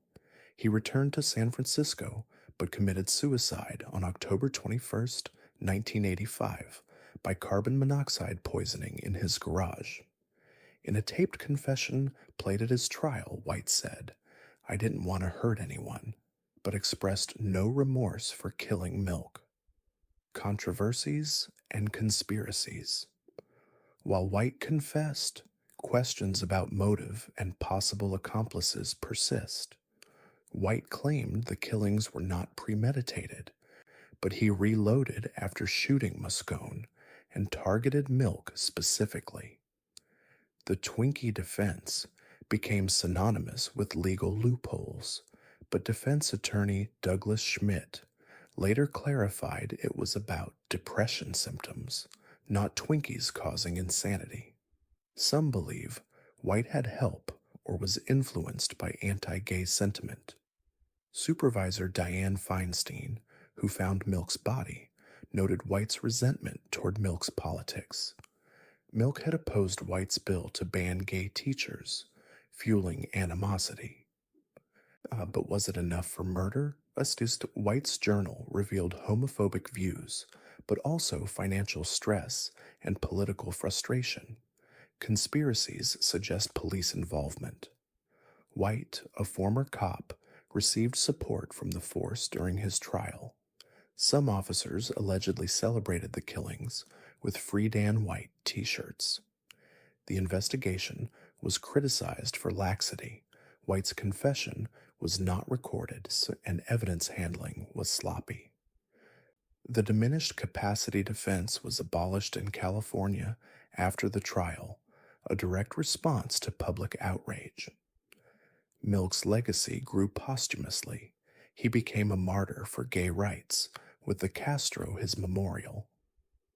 He returned to San Francisco but committed suicide on October 21, 1985, by carbon monoxide poisoning in his garage. In a taped confession played at his trial, White said, "I didn't want to hurt anyone," but expressed no remorse for killing Milk. Controversies and conspiracies. While White confessed, questions about motive and possible accomplices persist. White claimed the killings were not premeditated, but he reloaded after shooting Moscone and targeted Milk specifically. The Twinkie defense became synonymous with legal loopholes, but defense attorney Douglas Schmidt later clarified it was about depression symptoms, not Twinkies causing insanity. Some believe White had help or was influenced by anti-gay sentiment. Supervisor Dianne Feinstein, who found Milk's body, noted White's resentment toward Milk's politics. Milk had opposed White's bill to ban gay teachers, fueling animosity. But was it enough for murder? White's journal revealed homophobic views, but also financial stress and political frustration. Conspiracies suggest police involvement. White, a former cop, received support from the force during his trial. Some officers allegedly celebrated the killings with Free Dan White t-shirts. The investigation was criticized for laxity. White's confession was not recorded, and evidence handling was sloppy. The diminished capacity defense was abolished in California after the trial, a direct response to public outrage. Milk's legacy grew posthumously. He became a martyr for gay rights, with the Castro his memorial.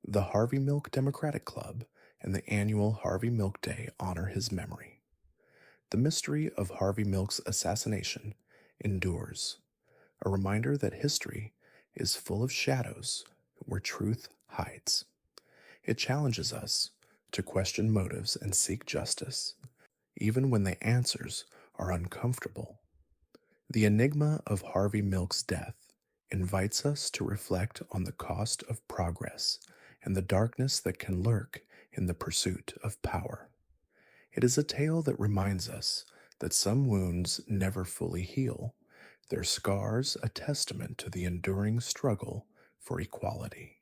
The Harvey Milk Democratic Club and the annual Harvey Milk Day honor his memory. The mystery of Harvey Milk's assassination endures, a reminder that history is full of shadows where truth hides. It challenges us to question motives and seek justice, even when the answers are uncomfortable. The enigma of Harvey Milk's death invites us to reflect on the cost of progress and the darkness that can lurk in the pursuit of power. It is a tale that reminds us that some wounds never fully heal, their scars a testament to the enduring struggle for equality.